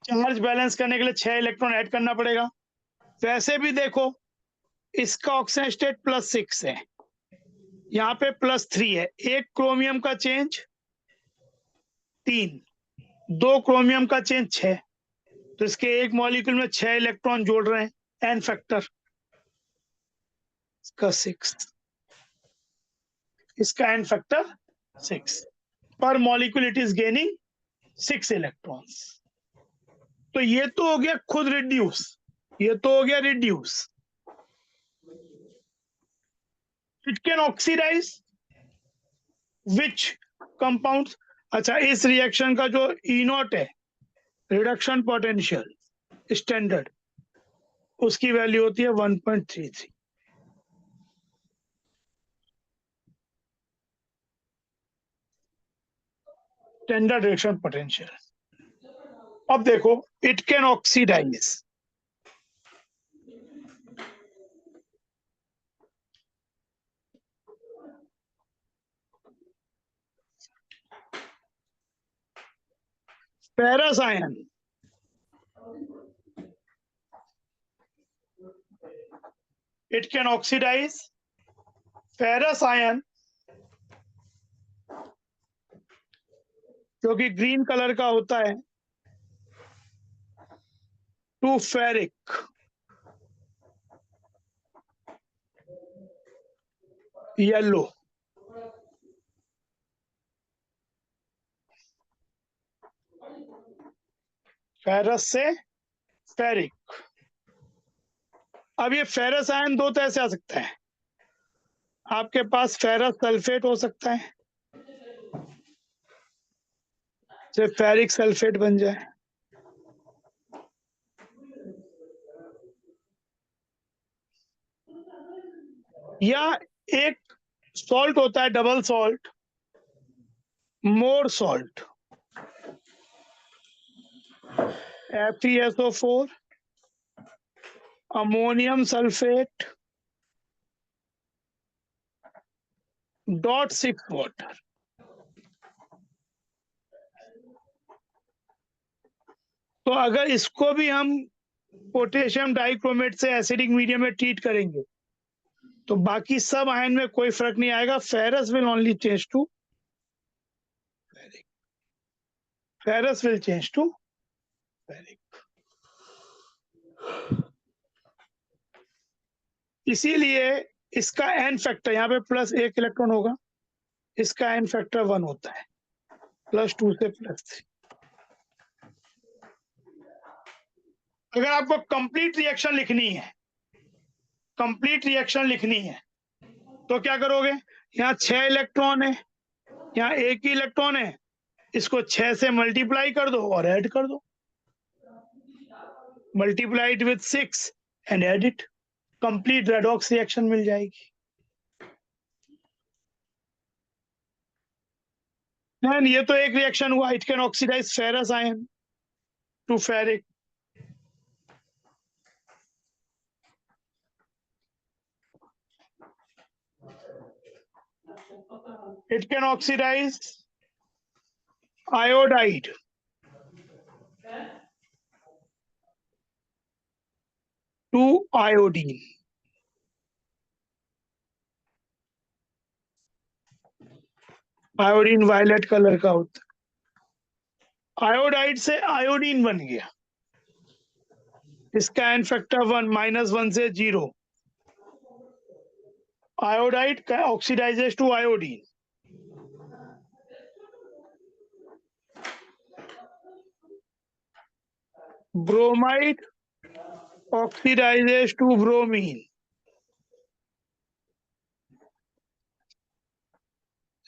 चार्ज बैलेंस करने के लिए 6 इलेक्ट्रॉन ऐड करना पड़ेगा. वैसे भी देखो इसका ऑक्सीजन स्टेट +6 है, यहाँ पे +3 है. एक क्रोमियम का चेंज 3, 2 क्रोमियम का चेंज 6. तो इसके एक मॉलिक्यूल में 6 इलेक्ट्रॉन जोड़ रहे हैं. एन फैक्टर इसका 6, इसका एन फैक्टर 6. पर molecule it is gaining 6 electrons. तो ये तो हो गया खुद रिड्यूस, ये तो हो गया reduce. It can oxidize which compounds. अच्छा, इस रिएक्शन का जो E0 है, रिडक्शन पोटेंशियल स्टैंडर्ड, उसकी वैल्यू होती है 1.33. Standard reaction potential. अब देखो it can oxidize. ferrous ion, it can oxidize ferrous ion, जो कि ग्रीन कलर का होता है, टू फेरिक, येलो. फेरस से फेरिक. अब ये फेरस आयन दो तरह से आ सकता है. आपके पास फेरस सल्फेट हो सकता है, जो फेरिक सल्फेट बन जाए, या एक सॉल्ट होता है double salt, Mohr salt, FeSO4, ammonium sulphate, .6 water. तो अगर इसको भी हम पोटेशियम डाइक्रोमेट से एसिडिक मीडियम में ट्रीट करेंगे तो बाकी सब आयन में कोई फर्क नहीं आएगा. Ferrous will only change to ferric. Ferrous will change to ferric. इसीलिए इसका एन फैक्टर यहाँ पे +1 इलेक्ट्रॉन होगा, इसका एन फैक्टर 1 होता है, +2 से +3. अगर आपको कंप्लीट रिएक्शन लिखनी है, कंप्लीट रिएक्शन लिखनी है, तो क्या करोगे, यहाँ 6 इलेक्ट्रॉन है, यहाँ एक ही इलेक्ट्रॉन है, इसको 6 से मल्टीप्लाई कर दो और ऐड कर दो, multiply it with 6 and add it, complete redox reaction मिल जाएगी। एंड ये तो एक रिएक्शन हुआ, it can oxidize ferrous ion to ferric. It can oxidize iodide to iodine. Iodine violet colour का होता है, आयोडाइड से आयोडीन बन गया, इसका एन फैक्टर 1 -1 से 0, आयोडाइड का oxidizes to iodine. Bromide oxidizes to bromine,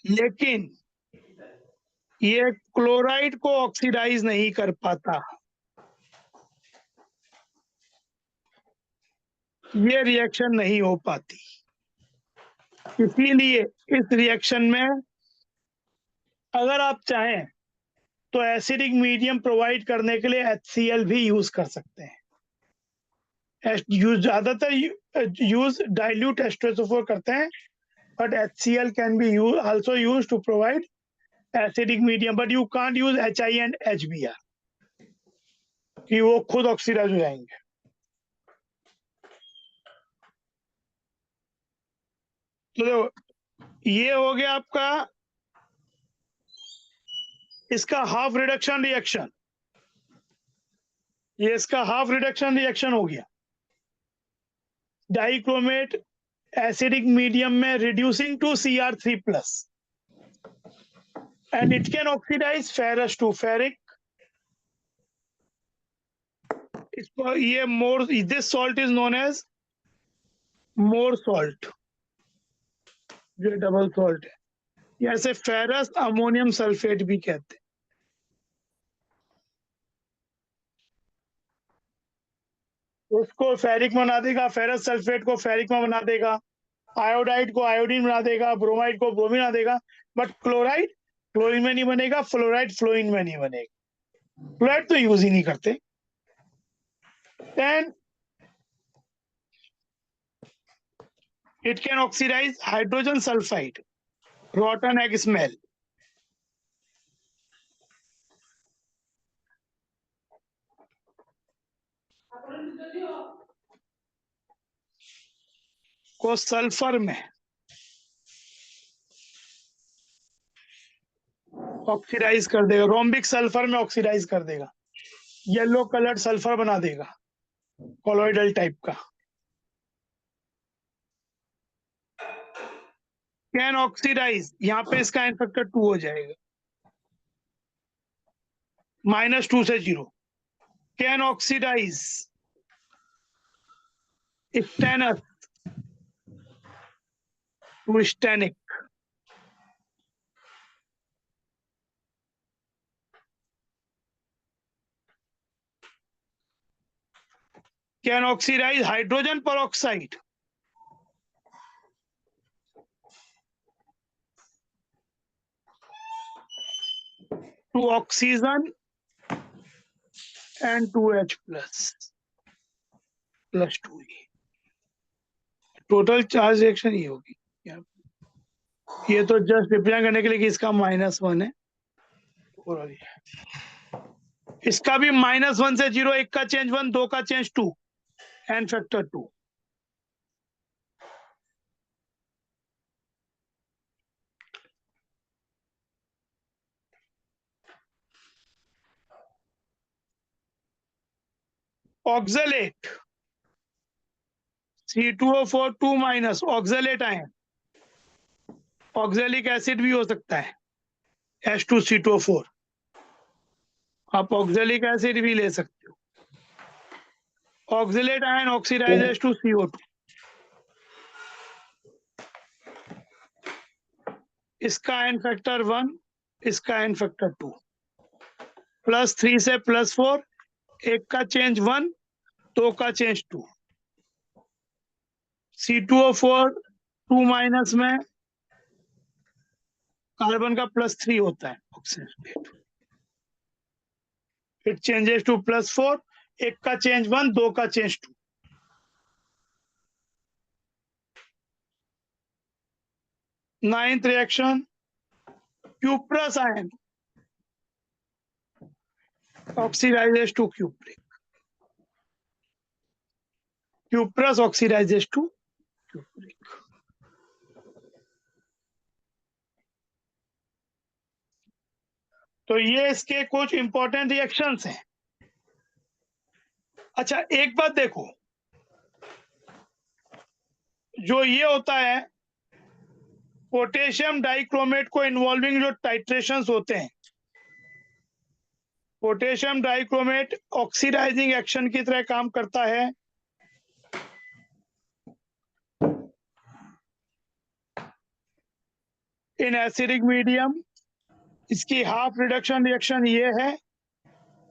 लेकिन ये क्लोराइड को ऑक्सीडाइज नहीं कर पाता, ये रिएक्शन नहीं हो पाती। इसीलिए इस रिएक्शन में अगर आप चाहें तो एसिडिक मीडियम प्रोवाइड करने के लिए HCl भी यूज कर सकते हैं। ज्यादातर यूज डाइल्यूट H2SO4 करते हैं, but HCl can be also used to provide acidic medium, but you can't use Hi and HBr कि वो खुद ऑक्सीडाइज हो जाएंगे। तो देखो ये हो गया आपका इसका हाफ रिडक्शन रिएक्शन, ये इसका हाफ रिडक्शन रिएक्शन हो गया। डाइक्रोमेट एसिडिक मीडियम में reducing to Cr3+ and it can oxidize ferrous to ferric. ये more, this salt is known as more salt, जो डबल सॉल्ट है, जैसे फेरस अमोनियम सल्फेट भी कहते हैं। उसको फेरिक में बना देगा, फेरस सल्फेट को फेरिक में बना देगा, आयोडाइड को आयोडीन बना देगा, ब्रोमाइड को ब्रोमीन बना देगा, बट क्लोराइड क्लोरीन में नहीं बनेगा, फ्लोराइड फ्लोरीन में नहीं बनेगा। फ्लोराइड तो यूज ही नहीं करते। Then it can oxidize hydrogen sulphide, rotten egg smell. को सल्फर में ऑक्सीडाइज कर देगा, रोम्बिक सल्फर में ऑक्सीडाइज कर देगा, येलो कलर्ड सल्फर बना देगा, कॉलोइडल टाइप का। कैन ऑक्सीडाइज, यहाँ पे इसका एन फैक्टर 2 हो जाएगा, -2 से 0। Can oxidize stannous to stannic, can oxidize hydrogen peroxide to oxygen and 2H plus 2E। Total charge reaction ये होगी। ये तो जस्ट रिप्रेजेंट करने के लिए कि इसका -1 है, और इसका भी -1 से 0, एक का चेंज 1, 2 का change 2, n factor 2। Oxalate C2O4 2- oxalate ion, oxalic acid भी हो सकता है, H2CO4, आप ऑक्सैलिक एसिड भी ले सकते हो। Oxalate ion oxidizes to CO2। इसका n फैक्टर 1, इसका n फैक्टर 2, +3 से +4, एक का चेंज 1, 2 का चेंज 2, C2O4 2 माइनस में कार्बन का +3 होता है oxygen state, it changes to +4, एक का चेंज 1, 2 का change 2। Ninth reaction, cuprous ion oxidizes to cupric. Cuprous oxidizes to cupric. तो ये इसके कुछ इंपॉर्टेंट रिएक्शंस हैं। अच्छा, एक बात देखो, जो ये होता है पोटेशियम डाइक्रोमेट को इन्वॉल्विंग जो टाइट्रेशंस होते हैं, पोटेशियम डाइक्रोमेट ऑक्सीडाइजिंग एक्शन की तरह काम करता है। इन एसिडिक मीडियम इसकी हाफ रिडक्शन रिएक्शन ये है,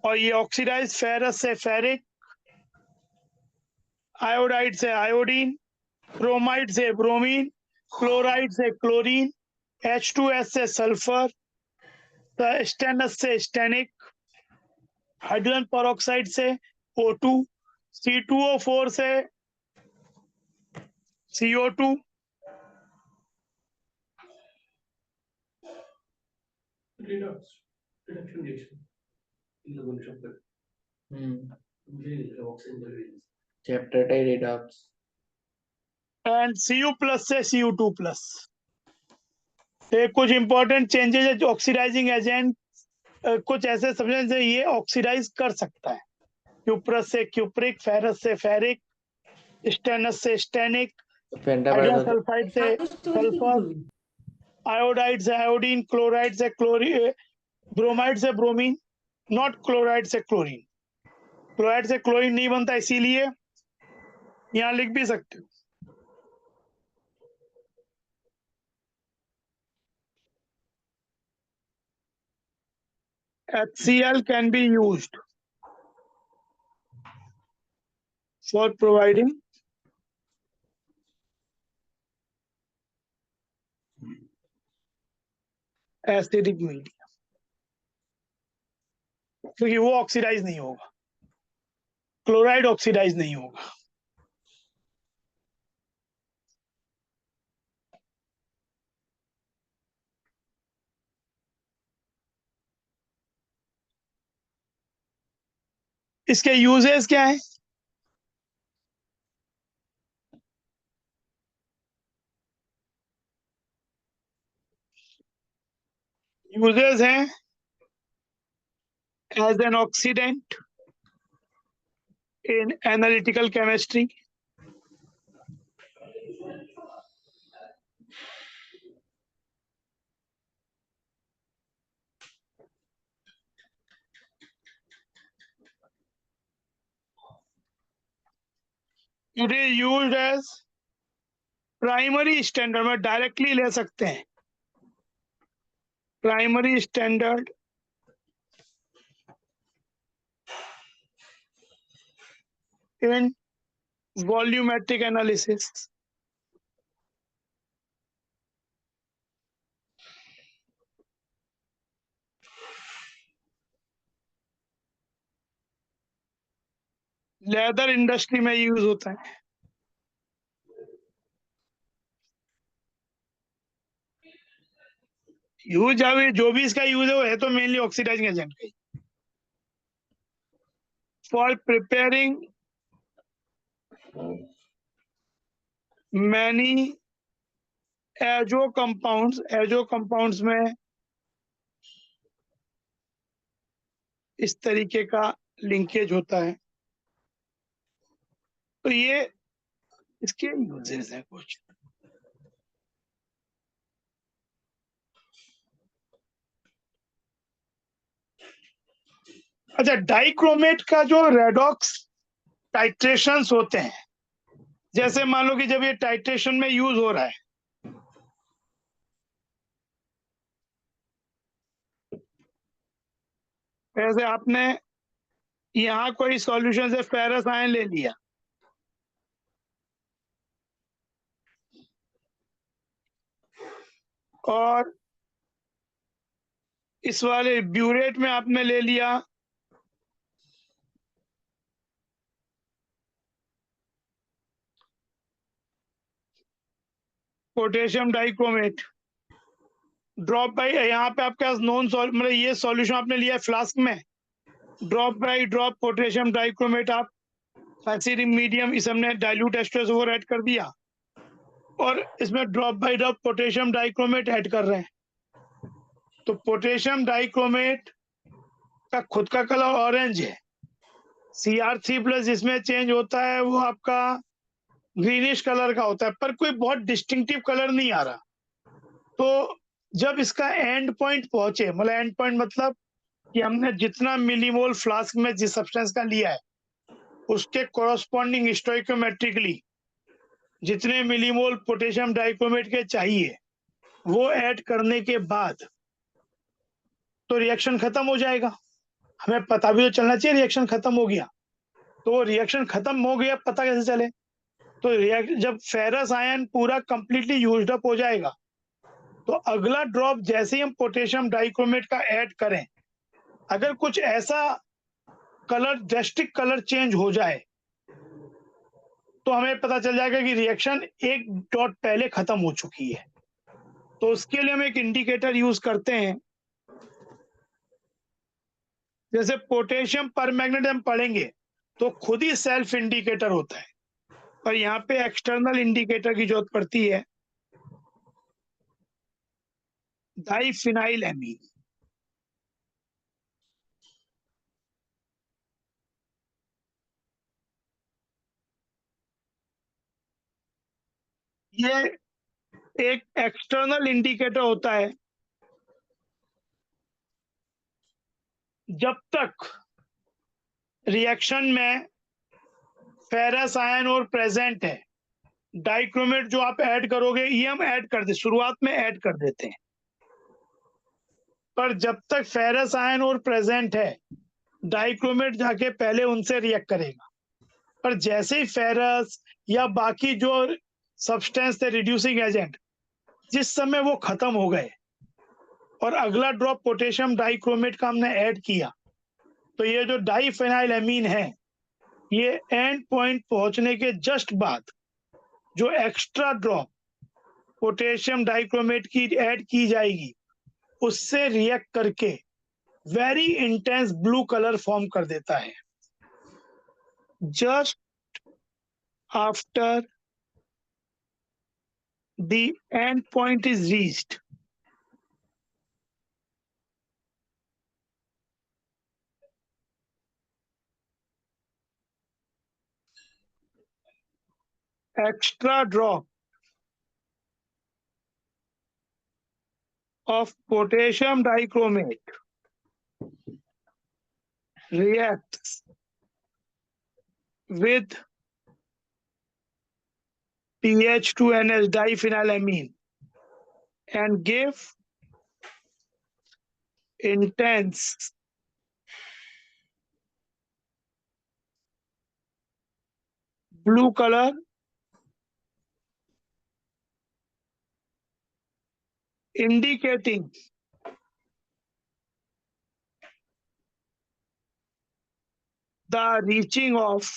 और ये ऑक्सीडाइज फेरस से फेरिक, आयोडाइड से आयोडीन, ब्रोमाइड से ब्रोमीन, क्लोराइड से क्लोरीन, H2S से सल्फर, स्टेनस से स्टेनिक, हाइड्रोजन पेरोक्साइड से O2, C2O4 से CO2, chapter redox and Cu+ से Cu2+। कुछ इंपॉर्टेंट चेंजेस है, जो ऑक्सीडाइजिंग एजेंट कुछ ऐसे सब्सटेंस है ये ऑक्सीडाइज कर सकता है। क्यूप्रस से क्यूप्रिक, फेरस से फेरिक, स्टेनस से स्टेनिक, हाइड्रोजन सल्फाइड से सल्फर, आयोडाइड से आयोडीन, क्लोराइड से क्लोरीन, ब्रोमाइड से ब्रोमीन, नॉट क्लोराइड से क्लोरीन। क्लोराइड से क्लोरीन नहीं बनता, इसीलिए यहाँ लिख भी सकते हो। HCl can be used for providing acidic medium, क्योंकि वो ऑक्सीडाइज नहीं होगा, क्लोराइड ऑक्सीडाइज नहीं होगा। इसके यूजेस क्या है? यूजेस हैं as an oxidant in analytical chemistry, it is used as primary standard में डायरेक्टली ले सकते हैं, primary standard in volumetric analysis. Leather industry में यूज होता है। यूज अभी जो भी इसका यूज है वो है तो मेनली ऑक्सीडाइजिंग एजेंट का। For preparing many azo compounds में इस तरीके का लिंकेज होता है। तो ये इसके यूजेस हैं कुछ। अच्छा, डाइक्रोमेट का जो रेडॉक्स टाइट्रेशंस होते हैं, जैसे मान लो कि जब ये टाइट्रेशन में यूज हो रहा है जैसे आपने यहाँ कोई सॉल्यूशन से फेरस आयन ले लिया, और इस वाले ब्यूरेट में आपने ले लिया पोटेशियम डाइक्रोमेट। ड्रॉप बाई, यहाँ पे आपके पास नॉन मतलब ये सॉल्यूशन आपने लिया फ्लास्क में, drop by drop potassium dichromate आप एसिडिक मीडियम, इस हमने डाइल्यूट H2SO4 ऐड कर दिया, और इसमें drop by drop potassium dichromate add कर रहे हैं। तो पोटेशियम डाइक्रोमेट का खुद का कलर ऑरेंज है, Cr3+ जिसमें चेंज होता है वो आपका ग्रीनिश कलर का होता है, पर कोई बहुत डिस्टिंक्टिव कलर नहीं आ रहा। तो जब इसका एंड पॉइंट पहुंचे, मतलब एंड पॉइंट मतलब कि हमने जितना मिलीमोल फ्लास्क में जिस सब्सटेंस का लिया है उसके कोरोस्पोंडिंग स्टोइकोमेट्रिकली जितने मिलीमोल पोटेशियम डाइक्रोमेट के चाहिए वो ऐड करने के बाद तो रिएक्शन खत्म हो जाएगा। हमें पता भी तो चलना चाहिए रिएक्शन खत्म हो गया। तो रिएक्शन खत्म हो गया पता कैसे चले? तो जब फेरस आयन पूरा कंप्लीटली यूज्ड अप हो जाएगा तो अगला ड्रॉप जैसे ही हम पोटेशियम डाइक्रोमेट का ऐड करें, अगर कुछ ऐसा कलर ड्रेस्टिक कलर चेंज हो जाए तो हमें पता चल जाएगा कि रिएक्शन एक डॉट पहले खत्म हो चुकी है। तो उसके लिए हम एक इंडिकेटर यूज करते हैं, जैसे पोटेशियम परमैंगनेट हम पढ़ेंगे तो खुद ही सेल्फ इंडिकेटर होता है, पर यहाँ पे एक्सटर्नल इंडिकेटर की जरूरत पड़ती है, डाइफिनाइल एमीन। ये एक एक्सटर्नल इंडिकेटर होता है। जब तक रिएक्शन में फेरस आयन और प्रेजेंट है, डाइक्रोमेट जो आप ऐड करोगे ये हम ऐड कर दे, शुरुआत में ऐड कर देते हैं, पर जब तक फेरस आयन और प्रेजेंट है डाइक्रोमेट जाके पहले उनसे रिएक्ट करेगा। पर जैसे ही फेरस या बाकी जो सब्सटेंस थे रिड्यूसिंग एजेंट, जिस समय वो खत्म हो गए और अगला ड्रॉप पोटेशियम डाइक्रोमेट का हमने ऐड किया, तो ये जो डाइफेनाइल एमीन है ये एंड पॉइंट पहुंचने के जस्ट बाद जो एक्स्ट्रा ड्रॉप पोटेशियम डाइक्रोमेट की ऐड की जाएगी उससे रिएक्ट करके very intense blue colour form कर देता है। Just after the end point is reached, extra drop of potassium dichromate reacts with PH2NH diphenylamine and give intense blue color indicating the reaching of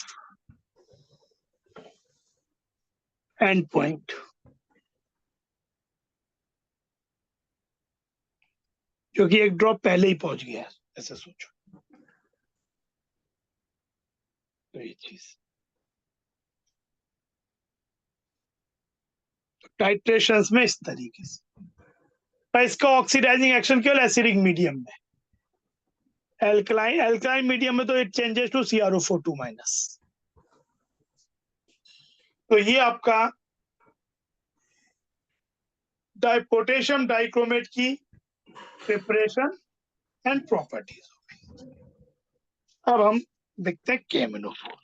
end point। जो कि एक drop पहले ही पहुंच गया है, ऐसे सोचो। तो ये चीज टाइट्रेशंस में इस तरीके से, पर इसका ऑक्सीडाइजिंग एक्शन केवल एसिडिक मीडियम में, एल्कलाइन मीडियम में तो इट चेंजेस टू CrO4 2-। तो ये आपका पोटेशियम डाइक्रोमेट की प्रिपरेशन एंड प्रॉपर्टीज। अब हम देखते हैं KMnO4।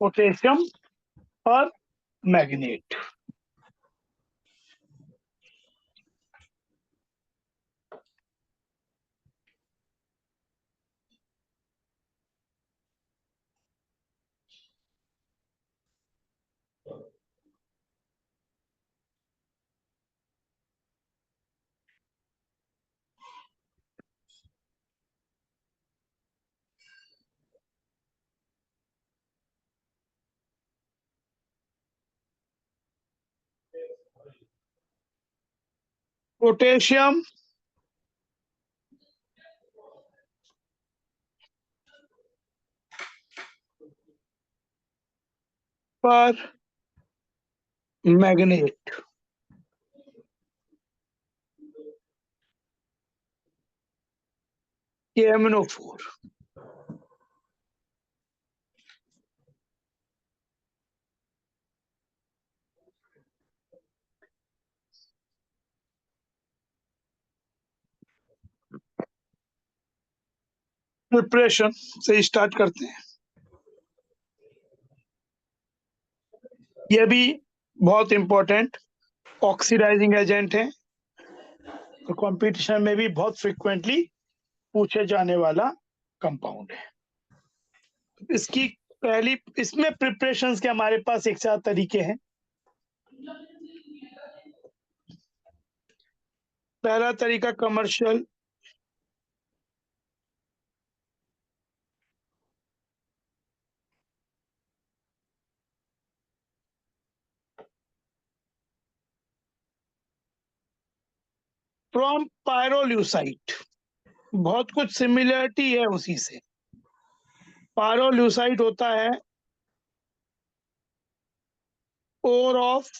पोटेशियम और मैग्नेट। पोटेशियम पर मैग्नेट। KMnO4। प्रिपरेशन से स्टार्ट करते हैं। ये भी बहुत इंपॉर्टेंट ऑक्सीडाइजिंग एजेंट है और कंपटीशन में भी बहुत फ्रिक्वेंटली पूछे जाने वाला कंपाउंड है। इसकी पहली, इसमें प्रिपरेशंस के हमारे पास एक साथ तरीके हैं। पहला तरीका कमर्शियल, फ्रॉम पायरोल्यूसाइट। बहुत कुछ सिमिलरिटी है उसी से। पायरोल्यूसाइट होता है ore of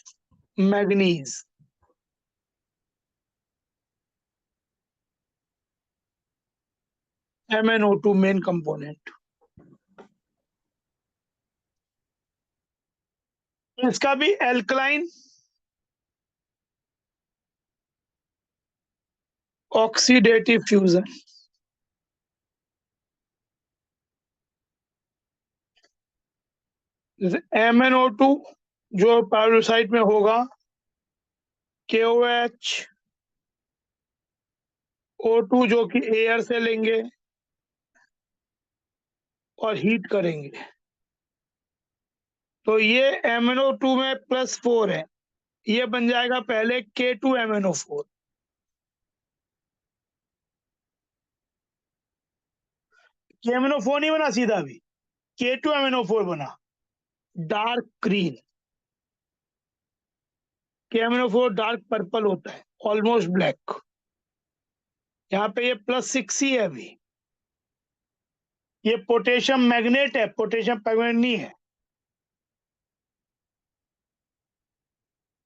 manganese. MnO2 main component. इसका भी एल्कलाइन ऑक्सीडेटिव फ्यूजन। MnO2 जो पायरोल्यूसाइट में होगा KOH O2 जो कि एयर से लेंगे और हीट करेंगे, तो ये MnO2 में +4 है, ये बन जाएगा पहले K2MnO4। KMnO4 नहीं बना सीधा, भी K2MnO4 बना, dark green. KMnO4 dark purple होता है, ऑलमोस्ट ब्लैक। यहाँ पे ये +6 ही है अभी। ये पोटेशियम मैग्नेट है, पोटेशियम परमैंगनेट नहीं है।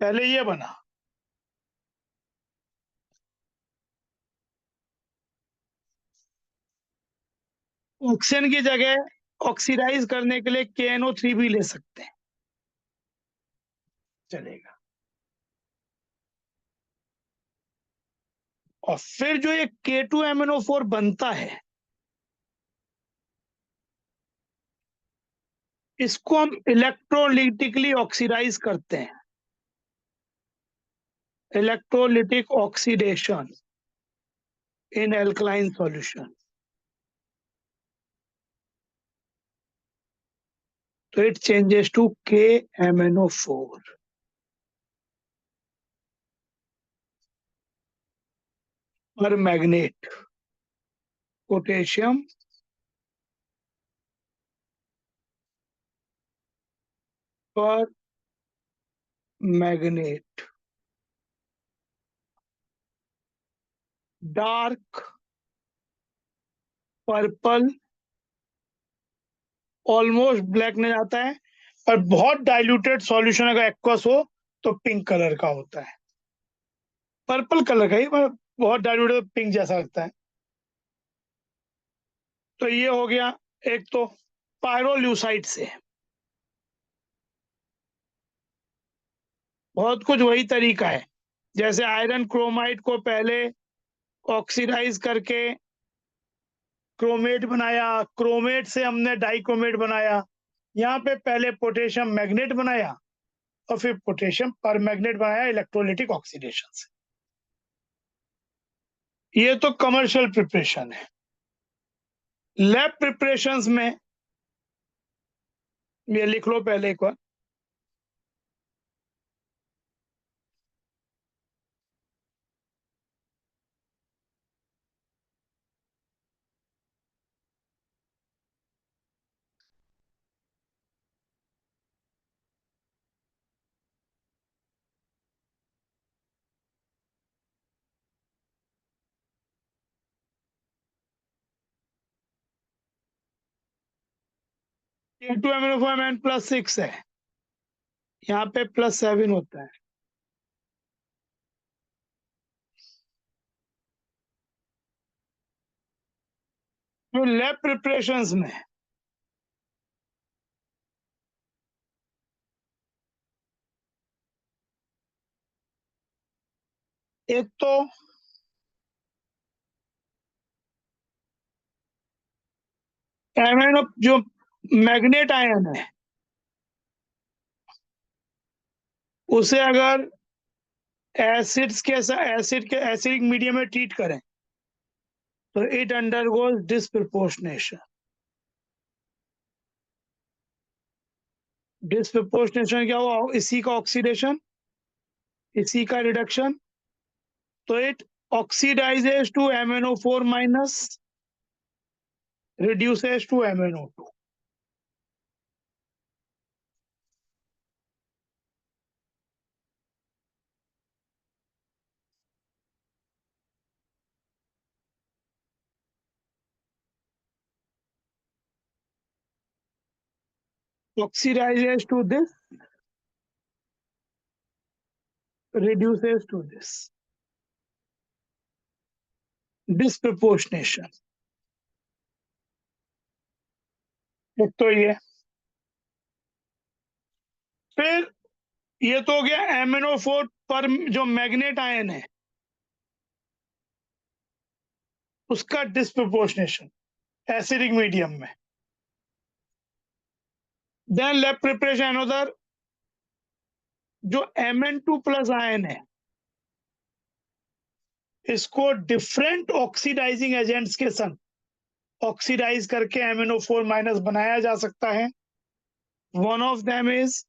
पहले ये बना, ऑक्सीजन की जगह ऑक्सीडाइज करने के लिए KNO3 भी ले सकते हैं, चलेगा। और फिर जो ये K2MnO4 बनता है, इसको हम इलेक्ट्रोलिटिकली ऑक्सीडाइज करते हैं, electrolytic oxidation in alkaline solution. तो इट चेंजेस टू KMnO4 और मैग्नेट, पोटेशियम और magnet, dark purple, almost black में जाता है, और बहुत डाइल्यूटेड सॉल्यूशन अगर एक्वस हो तो पिंक कलर का होता है, पर्पल कलर का ही, पर बहुत डाइल्यूटेड पिंक जैसा लगता है। तो ये हो गया एक तो पायरोल्यूसाइट से। बहुत कुछ वही तरीका है, जैसे आयरन क्रोमाइड को पहले ऑक्सीडाइज करके क्रोमेट बनाया, क्रोमेट से हमने डाइक्रोमेट बनाया, यहाँ पे पहले पोटेशियम मैग्नेट बनाया और फिर पोटेशियम परमैग्नेट बनाया इलेक्ट्रोलिटिक ऑक्सीडेशन से। ये तो कमर्शियल प्रिपरेशन है। लैब प्रिपरेशंस में ये लिख लो पहले एक बार, K2MnO4 +6 है, यहाँ पे +7 होता है। तो लैब प्रिपरेशंस में एक तो MnO जो मैग्नेट आयन है उसे अगर एसिडिक मीडियम में ट्रीट करें तो इट अंडरगोज डिस्प्रपोर्शनेशन। डिस्प्रपोर्शनेशन क्या हुआ? इसी का ऑक्सीडेशन, इसी का रिडक्शन, तो it oxidizes to MnO4 minus, reduces to MnO2। Oxidizes to this, reduces to this, disproportionation। एक तो ये, फिर ये तो हो गया MnO4 पर जो मैग्नेट आयन है उसका डिस्प्रपोर्शनेशन एसिडिक मीडियम में। देन लैब प्रिपरेशन अनदर जो Mn2+ आयन है इसको डिफरेंट ऑक्सीडाइजिंग एजेंट्स के संग ऑक्सीडाइज करके MnO4- बनाया जा सकता है। One of them is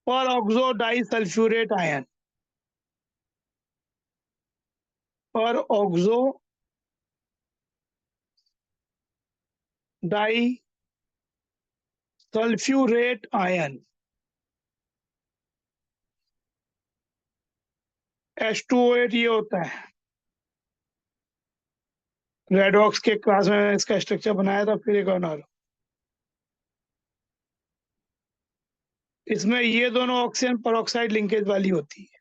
peroxo disulphate ion, peroxo disulphate ion H2O8 ये होता है। रेडॉक्स के क्लास में इसका स्ट्रक्चर बनाया था, फिर एक और इसमें ये दोनों ऑक्सीजन परऑक्साइड लिंकेज वाली होती है।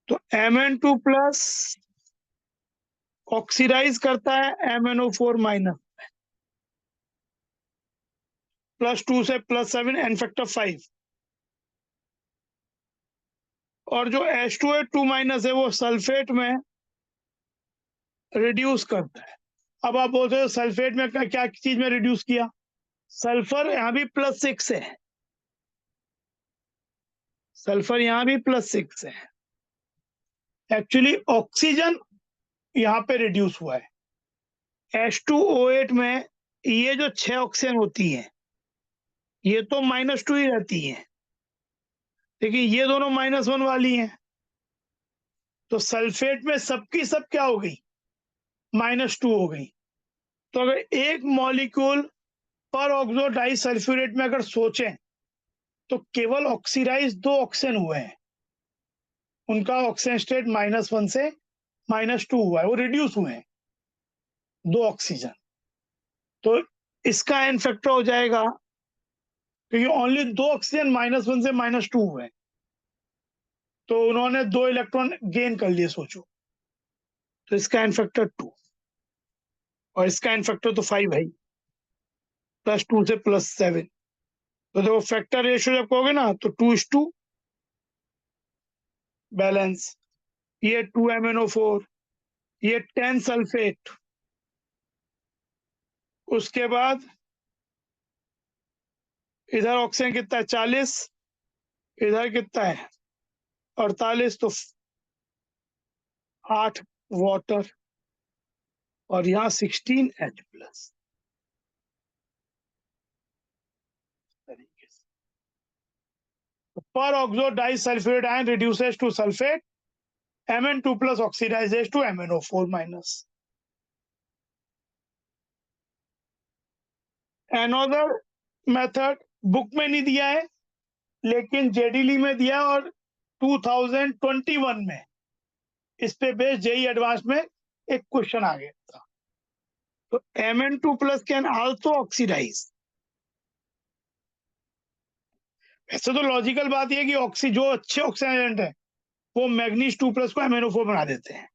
तो Mn2+ ऑक्सीडाइज करता है MnO4- +2 से +7 एन फैक्टर 5, और जो H2O2- है वो सल्फेट में रिड्यूस करता है। अब आप बोलते हो सल्फेट में क्या चीज में रिड्यूस किया? सल्फर यहाँ भी +6 है, सल्फर यहाँ भी +6 है। एक्चुअली ऑक्सीजन यहाँ पे रिड्यूस हुआ है। H2O8 में ये जो 6 ऑक्सीजन होती है ये तो -2 ही रहती है, लेकिन ये दोनों -1 वाली हैं। तो सल्फेट में सबकी सब क्या हो गई? -2 हो गई। तो अगर एक मॉलिक्यूल पर ऑक्सो डाइसल्फ्यूरेट में अगर सोचें तो केवल ऑक्सीडाइज 2 ऑक्सीजन हुए हैं, उनका ऑक्सीजन स्टेट -1 से -2 हुआ है, वो रिड्यूस हुए हैं 2 ऑक्सीजन। तो इसका एन फैक्टर हो जाएगा क्योंकि ओनली 2 ऑक्सीजन -1 से -2 हुए, तो उन्होंने 2 इलेक्ट्रॉन गेन कर लिए सोचो। तो इसका एन फैक्टर 2 और इसका एन फैक्टर तो 5 है, +2 से +7। तो देखो फैक्टर रेशियो जब कहोगे ना तो 2:2 बैलेंस, ये 2 MnO4, ये 10 सल्फेट, उसके बाद इधर ऑक्सीजन कितना है 40, इधर कितना है 48, तो 8 वाटर और यहाँ 16H प्लस तरीके से। पर oxo disulphuric ion reduces to sulphate Mn2 plus oxidizes to MnO4 minus. Another method book में नहीं दिया है लेकिन जेडीली में दिया और 2021 में इस पे बेस्ड जेई एडवांस में एक क्वेश्चन आ गया था। तो Mn2 plus can also oxidise. ऐसे तो लॉजिकल बात यह कि जो अच्छे ऑक्सीडेंट है वो मैग्नीज 2 प्लस को MnO4 बना देते हैं।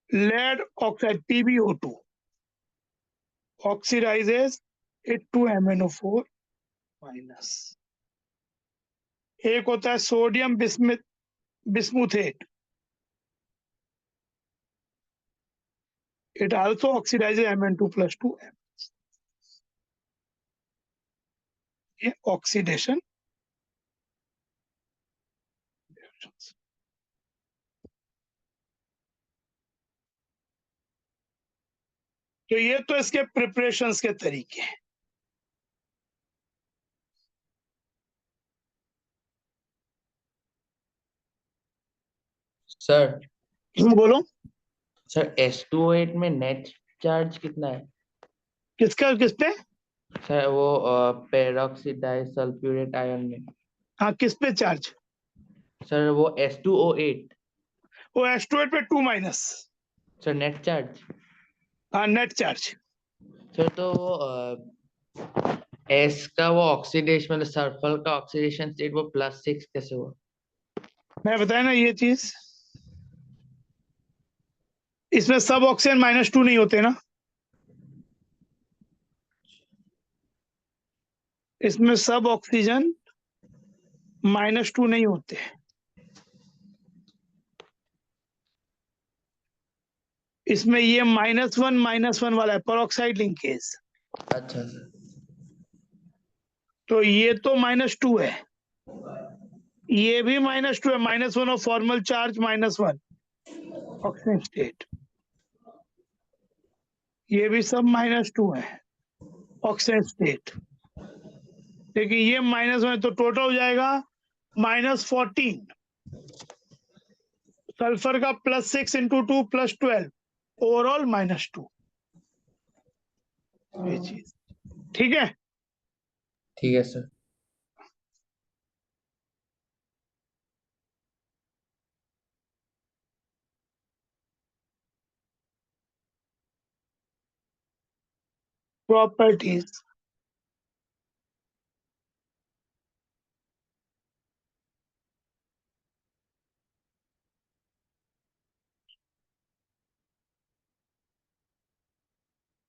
Lead oxide PbO2 oxidizes it to MnO4 minus. एक होता है sodium bismuthate, it also oxidizes Mn2 plus 2 M। ये ऑक्सीडेशन रिएक्शंस। तो ये तो इसके प्रिपरेशंस के तरीके हैं। सर बोलो सर H2O8 में नेट चार्ज कितना है? किस पे? सर वो पेरोक्सिड डाइसल्फ्यूरेट आयन में। हाँ किस पे चार्ज? सर वो H2O8 वो H2 पे 2 माइनस। Sir net charge. हाँ नेट चार्ज। सर तो एस का वो ऑक्सीडेशन मतलब सल्फर का ऑक्सीडेशन स्टेट वो +6 कैसे हुआ? मैं बताया ना ये चीज, इसमें सब ऑक्सीजन -2 नहीं होते ना, इसमें सब ऑक्सीजन -2 नहीं होते। इसमें ये -1 वाला है परऑक्साइड लिंकेज। अच्छा सर। तो ये तो -2 है, ये भी -2 है, -1 और फॉर्मल चार्ज -1 ऑक्सीजन स्टेट, ये भी सब -2 है ऑक्सीजन स्टेट। लेकिन ये -1 तो टोटल हो जाएगा -14। सल्फर का +6 × 2 + 12 ओवरऑल -2। ये चीज ठीक है। ठीक है sir. Properties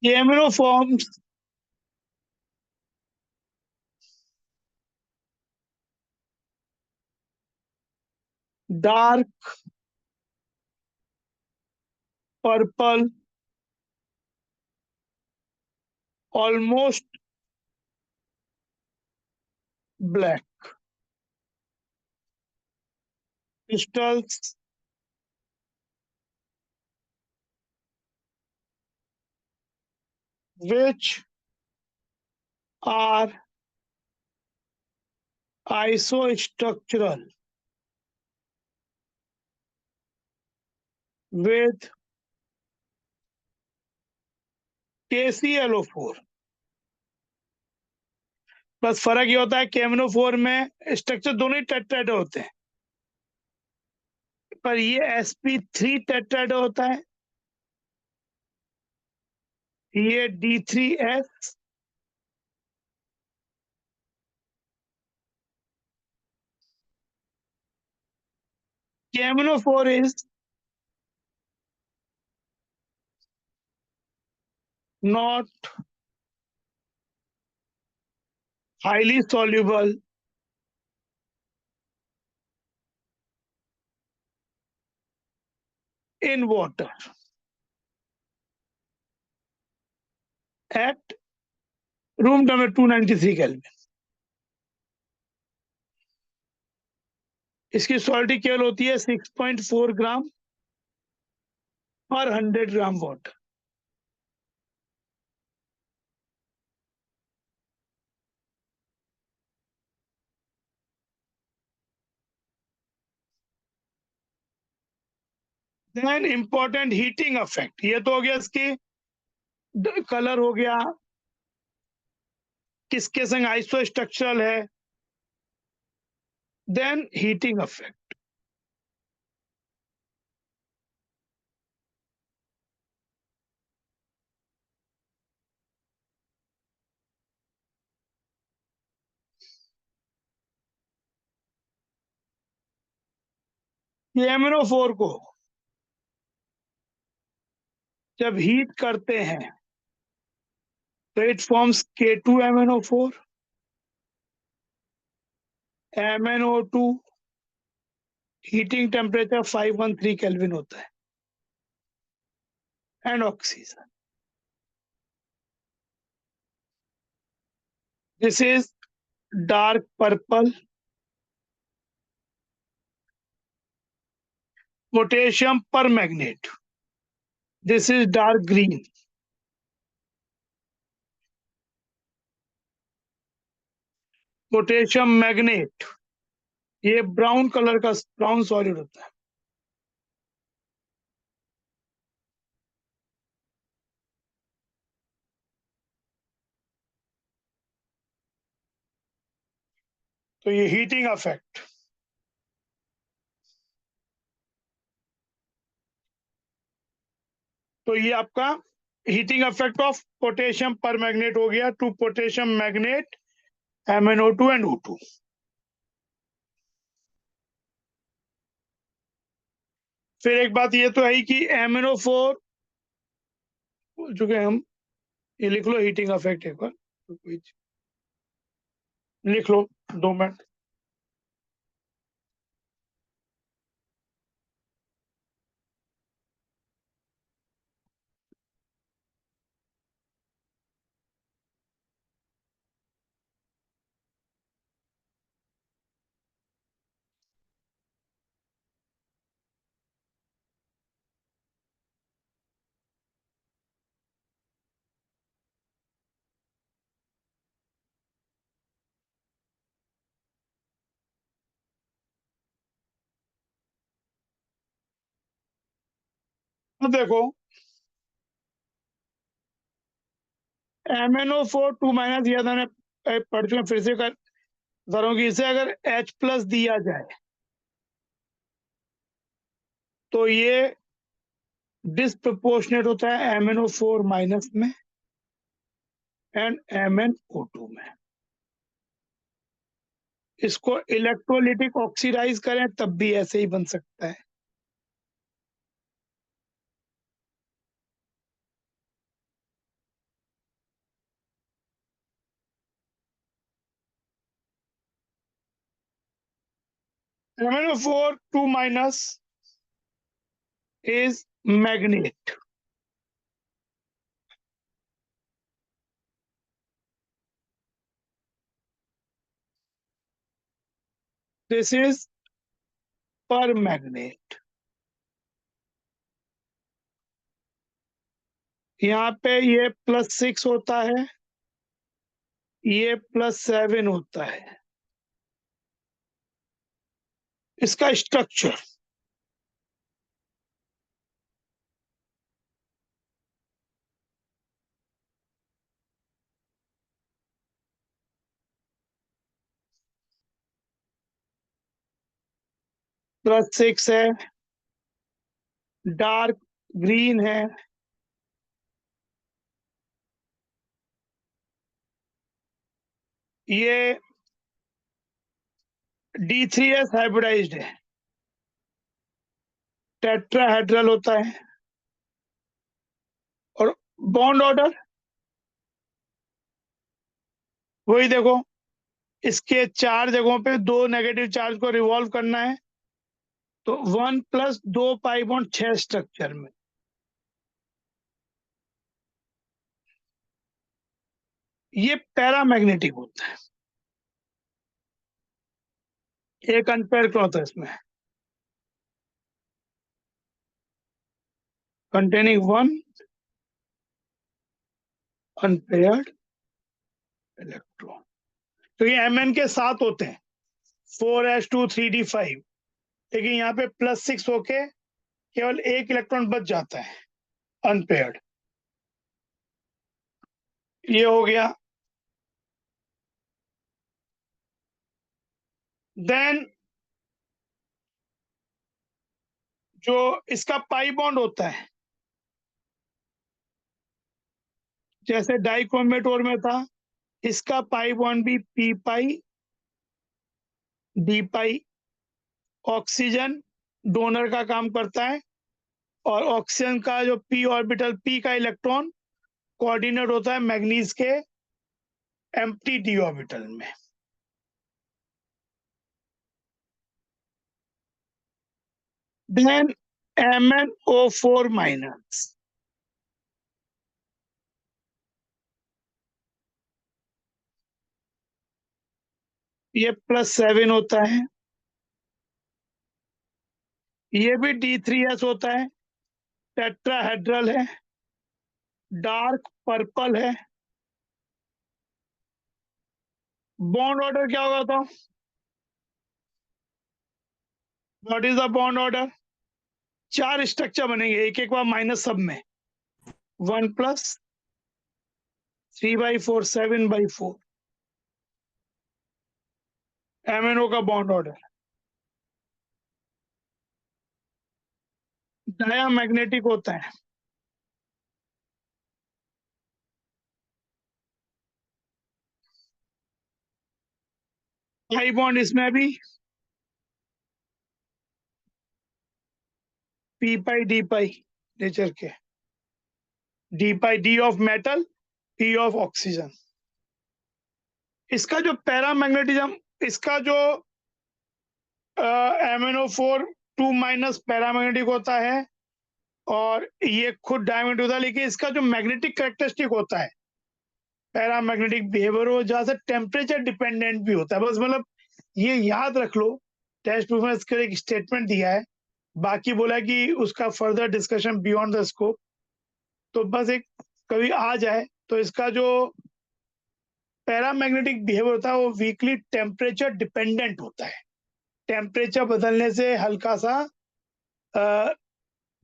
amino forms dark purple almost black crystals which are isostructural with KClO4। बस फर्क ये होता है कि KMnO4 में स्ट्रक्चर दोनों ही टेट्राहेड्रल होते हैं, पर ये sp3 टेट्राहेड्रल होता है, ये D3S KMnO4 is not highly soluble in water। At room number 293 kelvin. इसकी सॉल्टी केवल होती है 6.4 ग्राम और 100 gram water. Then important heating effect, ये तो हो गया इसकी कलर हो गया, किसके संग आइसो स्ट्रक्चरल है। देन हीटिंग इफेक्ट, ये MnO4 को जब हीट करते हैं तो it forms K2MnO4, MnO2, heating temperature 513 kelvin होता है, and oxygen. This is dark purple, potassium permanganate. This is dark green, potassium magnet. ये ब्राउन कलर का ब्राउन सॉलिड होता है। तो ये हीटिंग इफेक्ट, तो ये आपका heating effect of potassium permanganate हो गया to potassium magnet MnO2 and O2। फिर एक बात ये तो है कि MnO4 चुके हम, ये लिख लो हीटिंग इफेक्ट एक बार, लिख लो 2 मिनट। तो देखो MnO4 2- दिया था, मैंने पढ़ चुका, फिर से कर रहा हूँ कि इसे अगर H+ दिया जाए तो ये डिसप्रोपोर्शनेट होता है MnO4- में एंड MnO2 में। इसको इलेक्ट्रोलिटिक ऑक्सीडाइज करें तब भी ऐसे ही बन सकता है। MnO4 2- is magnet. This is permanganate. यहाँ पे ये +6 होता है, ये +7 होता है। इसका स्ट्रक्चर +6 है, डार्क ग्रीन है, ये D3S हाइब्रिडाइज्ड है, टेट्राहेड्रल होता है। और बॉन्ड ऑर्डर वही देखो, इसके 4 जगहों पे 2 नेगेटिव चार्ज को रिवॉल्व करना है, तो 1 + 2 पाई बॉन्ड 6 स्ट्रक्चर में। ये पैरामैग्नेटिक होता है, एक अनपेयर क्लॉथ है इसमें, containing one unpaired electron। तो ये Mn के 7 होते हैं, 4s2 3d5, लेकिन यहाँ पे +6 होके केवल एक इलेक्ट्रॉन बच जाता है अनपेयर्ड। ये हो गया। देन जो इसका पाई बॉन्ड होता है, जैसे डाइक्रोमेट और में था, इसका पाई बॉन्ड भी p पाई d पाई, ऑक्सीजन डोनर का काम करता है, और ऑक्सीजन का जो p ऑर्बिटल, p का इलेक्ट्रॉन कोऑर्डिनेट होता है मैग्नीज के एम्प्टी d ऑर्बिटल में। देन MnO4 माइनस, ये +7 होता है, ये भी D3S होता है, टेट्राहेड्रल है, डार्क पर्पल है। बॉन्ड ऑर्डर क्या होगा बताओ? What is the bond order? 4 structure बनेंगे एक एक बार माइनस सब में, 1 + 3/4 7/4 MnO का बॉन्ड ऑर्डर। डायामैग्नेटिक होता है, पाई बॉन्ड इसमें भी p पाई d पाई नेचर के, d pi d of metal, p of oxygen. इसका जो पैरामैग्नेटिज्म, इसका जो MnO4 2- पैरामैग्नेटिक होता है, और ये खुद डायमैग्नेटिक होता है, लेकिन इसका जो मैग्नेटिक कैरेक्टरिस्टिक होता है पैरामैग्नेटिक बिहेवियर, वो जहाँ से टेम्परेचर डिपेंडेंट भी होता है। बस मतलब ये याद रख लो, टेस्ट प्रूफ में इसका एक स्टेटमेंट दिया है, बाकी बोला कि उसका further discussion beyond the scope. तो बस एक कभी आ जाए तो इसका जो पैरामैग्नेटिक बिहेवियर होता है वो वीकली टेम्परेचर डिपेंडेंट होता है, टेम्परेचर बदलने से हल्का सा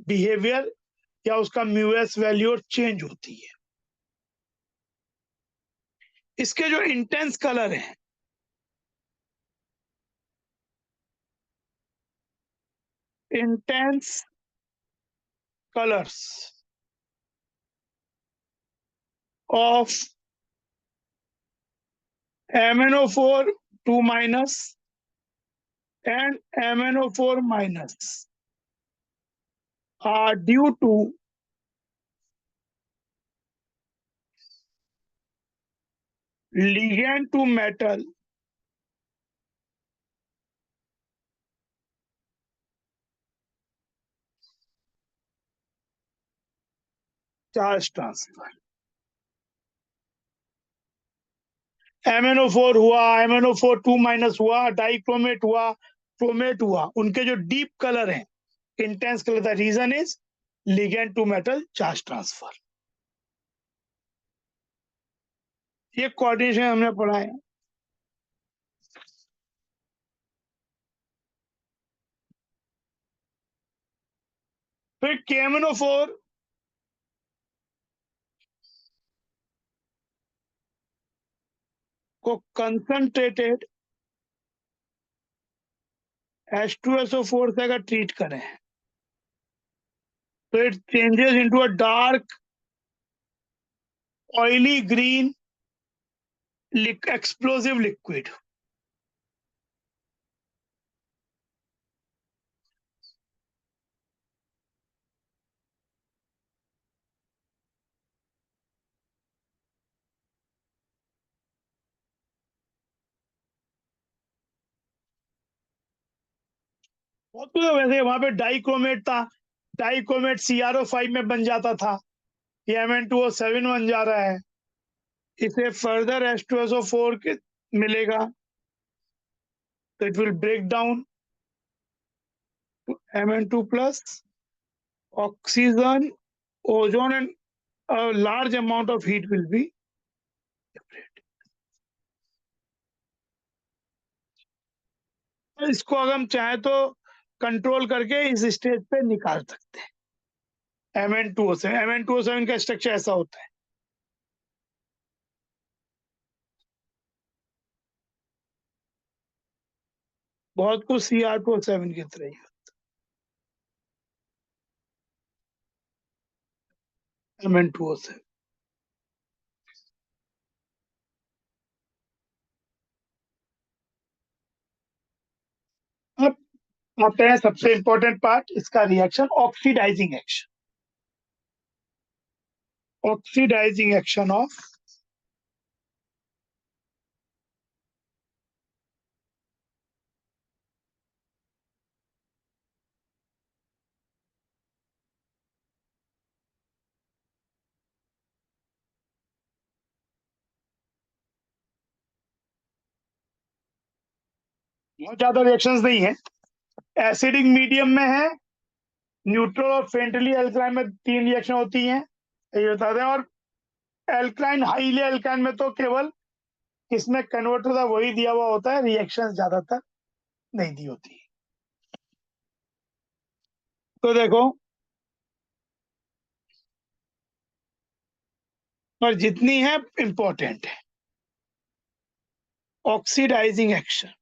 बिहेवियर या उसका म्यूएस वैल्यू चेंज होती है। इसके जो इंटेंस कलर हैं, intense colours of MnO4 2- and MnO4- are due to ligand to metal charge transfer। MnO4 हुआ, MnO4 2- हुआ, डाइक्रोमेट हुआ, क्रोमेट हुआ, उनके जो डीप कलर हैं, intense colour, the reason is ligand to metal charge transfer। ये coordination हमने पढ़ा है। फिर KMnO4 को कंसंट्रेटेड H2SO4 से अगर ट्रीट करें तो it changes into a dark oily green explosive liquid. बहुत कुछ है वैसे, वहां पे डाइक्रोमेट था, डाइक्रोमेट CrO5 में बन जाता था, ये Mn2O7 बन जा रहा है। इसे फर्दर H2SO4 के मिलेगा, तो it will break down Mn2 plus oxygen, ozone, and a large amount of heat will be liberated. इसको अगर हम चाहे तो कंट्रोल करके इस स्टेज पे निकाल सकते हैं। Mn2O7 का स्ट्रक्चर ऐसा होता है। बहुत कुछ Cr2O7 की तरह ही Mn2O7। अब आते हैं सबसे इंपॉर्टेंट पार्ट, इसका reaction, oxidizing action. Oxidizing action of बहुत ज्यादा रिएक्शंस नहीं है। एसिडिक मीडियम में है, न्यूट्रल और फेंटली अल्कलाइन में 3 रिएक्शन होती हैं, ये बता दें। और एल्कलाइन, हाईली एल्कलाइन में तो केवल इसमें कन्वर्टर था वही दिया हुआ होता है, रिएक्शन ज्यादातर नहीं दी होती। तो देखो, और जितनी है इंपॉर्टेंट है। Oxidizing action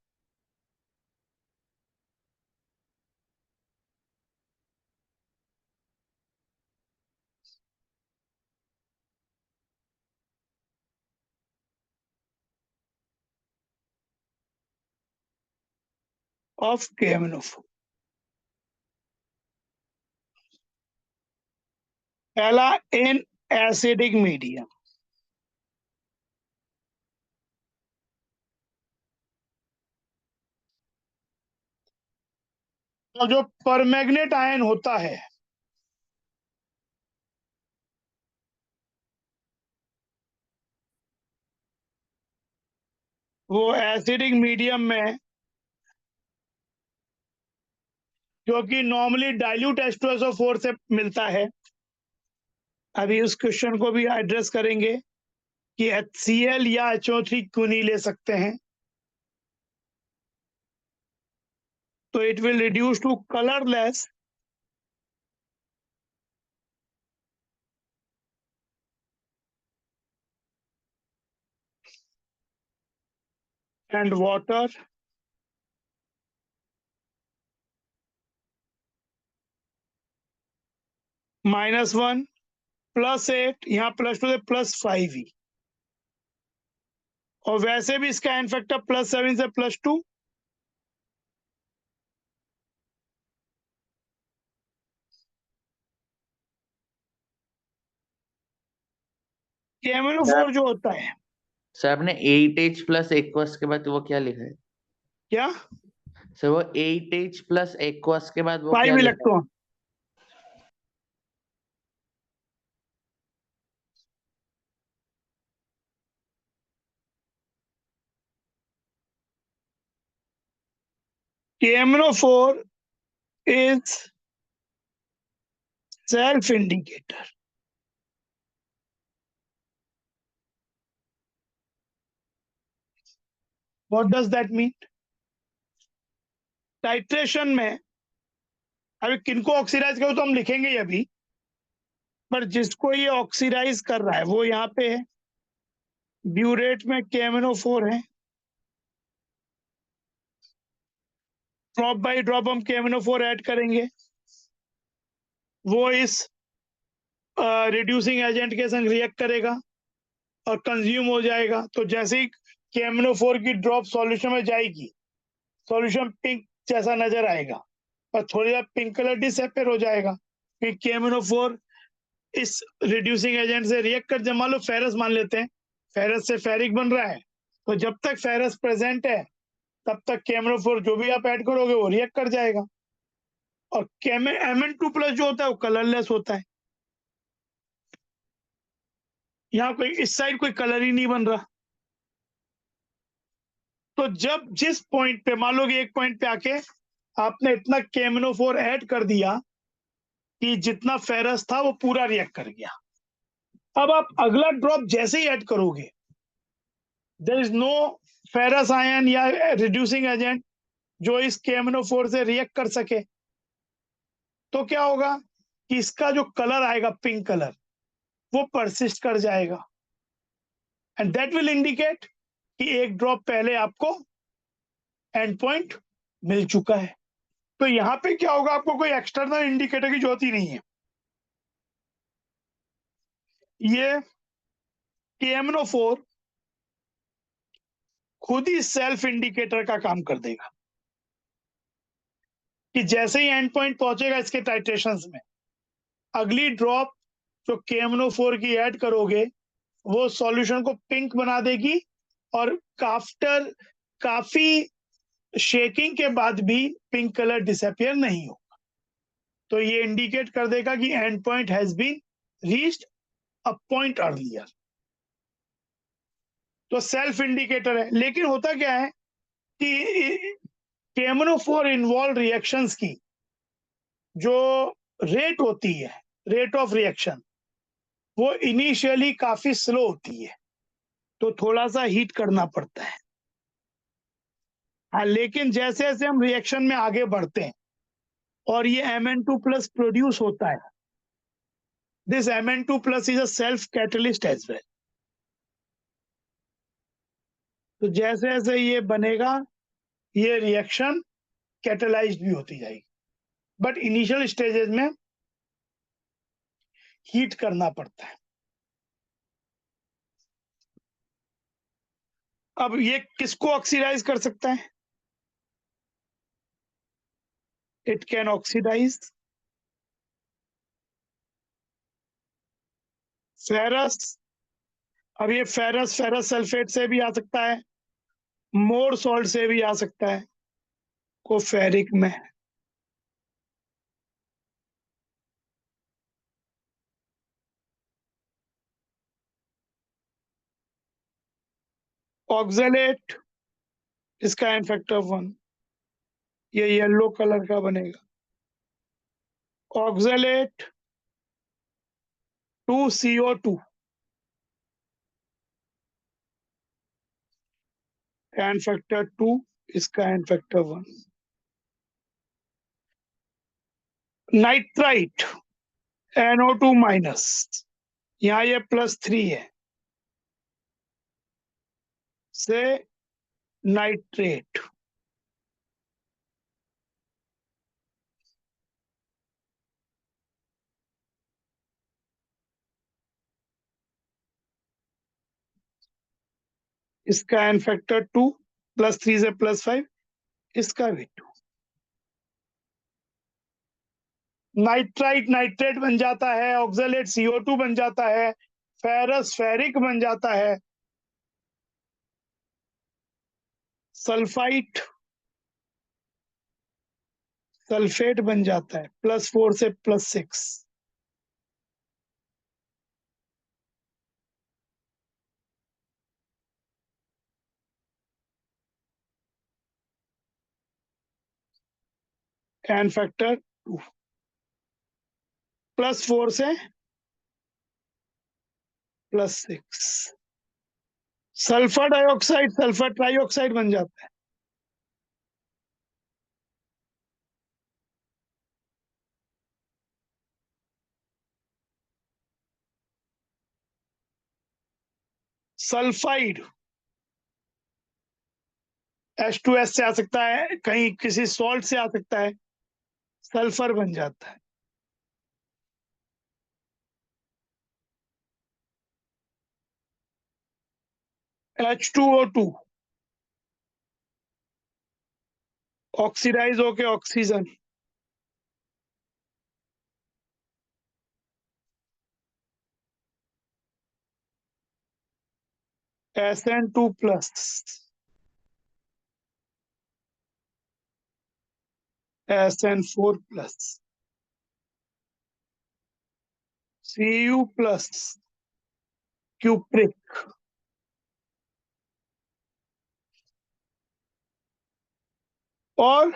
of KMNO4। पहला, इन एसिडिक मीडियम, तो जो परमैग्नेट आयन होता है वो एसिडिक मीडियम में, जो कि नॉर्मली डाइल्यूट H2SO4 से मिलता है, अभी उस क्वेश्चन को भी एड्रेस करेंगे कि HCl या HO3 क्यों नहीं ले सकते हैं। तो it will reduce to colourless and water -1 +8, यहाँ +2 से +5 ही, और वैसे भी इसका एन फैक्टर +7 से +2। KMNO4 जो होता है, सर आपने 8H प्लस एक्वस के बाद वो क्या लिखा है? क्या सर वो 8H प्लस एक्वस के बाद वो क्या 5 लिखा है? Electron. KMNO4 is self indicator। What does that mean? Titration में अभी किनको ऑक्सीडाइज करो तो हम लिखेंगे ही अभी, पर जिसको ये ऑक्सीडाइज कर रहा है वो यहाँ पे है, ब्यूरेट में KMNO4 है, ड्रॉप बाय ड्रॉप हम KMNO4 ऐड करेंगे, वो इस रिड्यूसिंग एजेंट के संग रिएक्ट करेगा और कंज्यूम हो जाएगा। तो जैसे ही KMNO4 की ड्रॉप सॉल्यूशन में जाएगी, सॉल्यूशन पिंक जैसा नजर आएगा और थोड़ी देर पिंक कलर डिसअपियर हो जाएगा, क्योंकि KMNO4 इस रिड्यूसिंग एजेंट से रिएक्ट कर, जब मान लो फेरस मान लेते हैं, फेरस से फेरिक बन रहा है, तो जब तक फेरस प्रेजेंट है तब तक KMNO4 जो भी आप ऐड करोगे वो रिएक्ट कर जाएगा। और Mn2 प्लस जो होता है वो कलरलेस होता है। यहाँ कोई इस साइड कोई कलर ही नहीं बन रहा। तो जब जिस पॉइंट पे मान लो कि एक पॉइंट पे आके आपने इतना KMnO4 ऐड कर दिया कि जितना फेरस था वो पूरा रिएक्ट कर गया। अब आप अगला ड्रॉप जैसे ही ऐड करोगे, there is no ferrous ion या रिड्यूसिंग एजेंट जो इस KMnO4 से रिएक्ट कर सके। तो क्या होगा कि इसका जो कलर आएगा पिंक कलर, वो परसिस्ट कर जाएगा, एंड दैट विल इंडिकेट कि एक ड्रॉप पहले आपको एंड पॉइंट मिल चुका है। तो यहाँ पे क्या होगा, आपको कोई एक्सटर्नल इंडिकेटर की जरूरत ही नहीं है। ये KMnO4 खुद ही सेल्फ इंडिकेटर का काम कर देगा कि जैसे ही एंड पॉइंट पहुंचेगा इसके टाइट्रेशंस में, अगली ड्रॉप जो KMnO4 की ऐड करोगे वो सॉल्यूशन को पिंक बना देगी, और आफ्टर काफी शेकिंग के बाद भी पिंक कलर डिसअपियर नहीं होगा। तो ये इंडिकेट कर देगा कि end point has been reached a point earlier. तो सेल्फ इंडिकेटर है। लेकिन होता क्या है कि KMnO4 इन्वॉल्व रिएक्शंस की जो रेट होती है, रेट ऑफ रिएक्शन, वो इनिशियली काफी स्लो होती है, तो थोड़ा सा हीट करना पड़ता है। हाँ, लेकिन जैसे जैसे हम रिएक्शन में आगे बढ़ते हैं और ये Mn2+ प्रोड्यूस होता है, this Mn2+ is a self catalyst as well. तो जैसे जैसे ये बनेगा, ये रिएक्शन कैटलाइज्ड भी होती जाएगी, बट इनिशियल स्टेजेस में हीट करना पड़ता है। अब ये किसको ऑक्सीडाइज कर सकता है? It can oxidize ferrous. अब ये फेरस सल्फेट से भी आ सकता है, मोर सॉल्ट से भी आ सकता है, को फेरिक में। ऑक्सलेट, इसका एन फैक्टर 1, ये येलो कलर का बनेगा। ऑक्सलेट 2CO2, एन फैक्टर 2, इसका एन फैक्टर 1। नाइट्राइट NO2-, यहाँ ये +3 है, से नाइट्रेट। इसका एन फैक्टर 2, +3 से +5, इसका भी 2। नाइट्राइट नाइट्रेट बन जाता है, ऑक्सलेट CO2 बन जाता है, फेरस फेरिक बन जाता है, सल्फाइट सल्फेट बन जाता है, +4 से +6। एन फैक्टर 2, +4 से +6। सल्फर डाइऑक्साइड सल्फर ट्राइऑक्साइड बन जाता है। सल्फाइड H2S से आ सकता है, कहीं किसी सॉल्ट से आ सकता है, सल्फर बन जाता है। H2O2 ऑक्सीडाइज होके oxygen, SN2+, SN4+, Cu+, cupric, और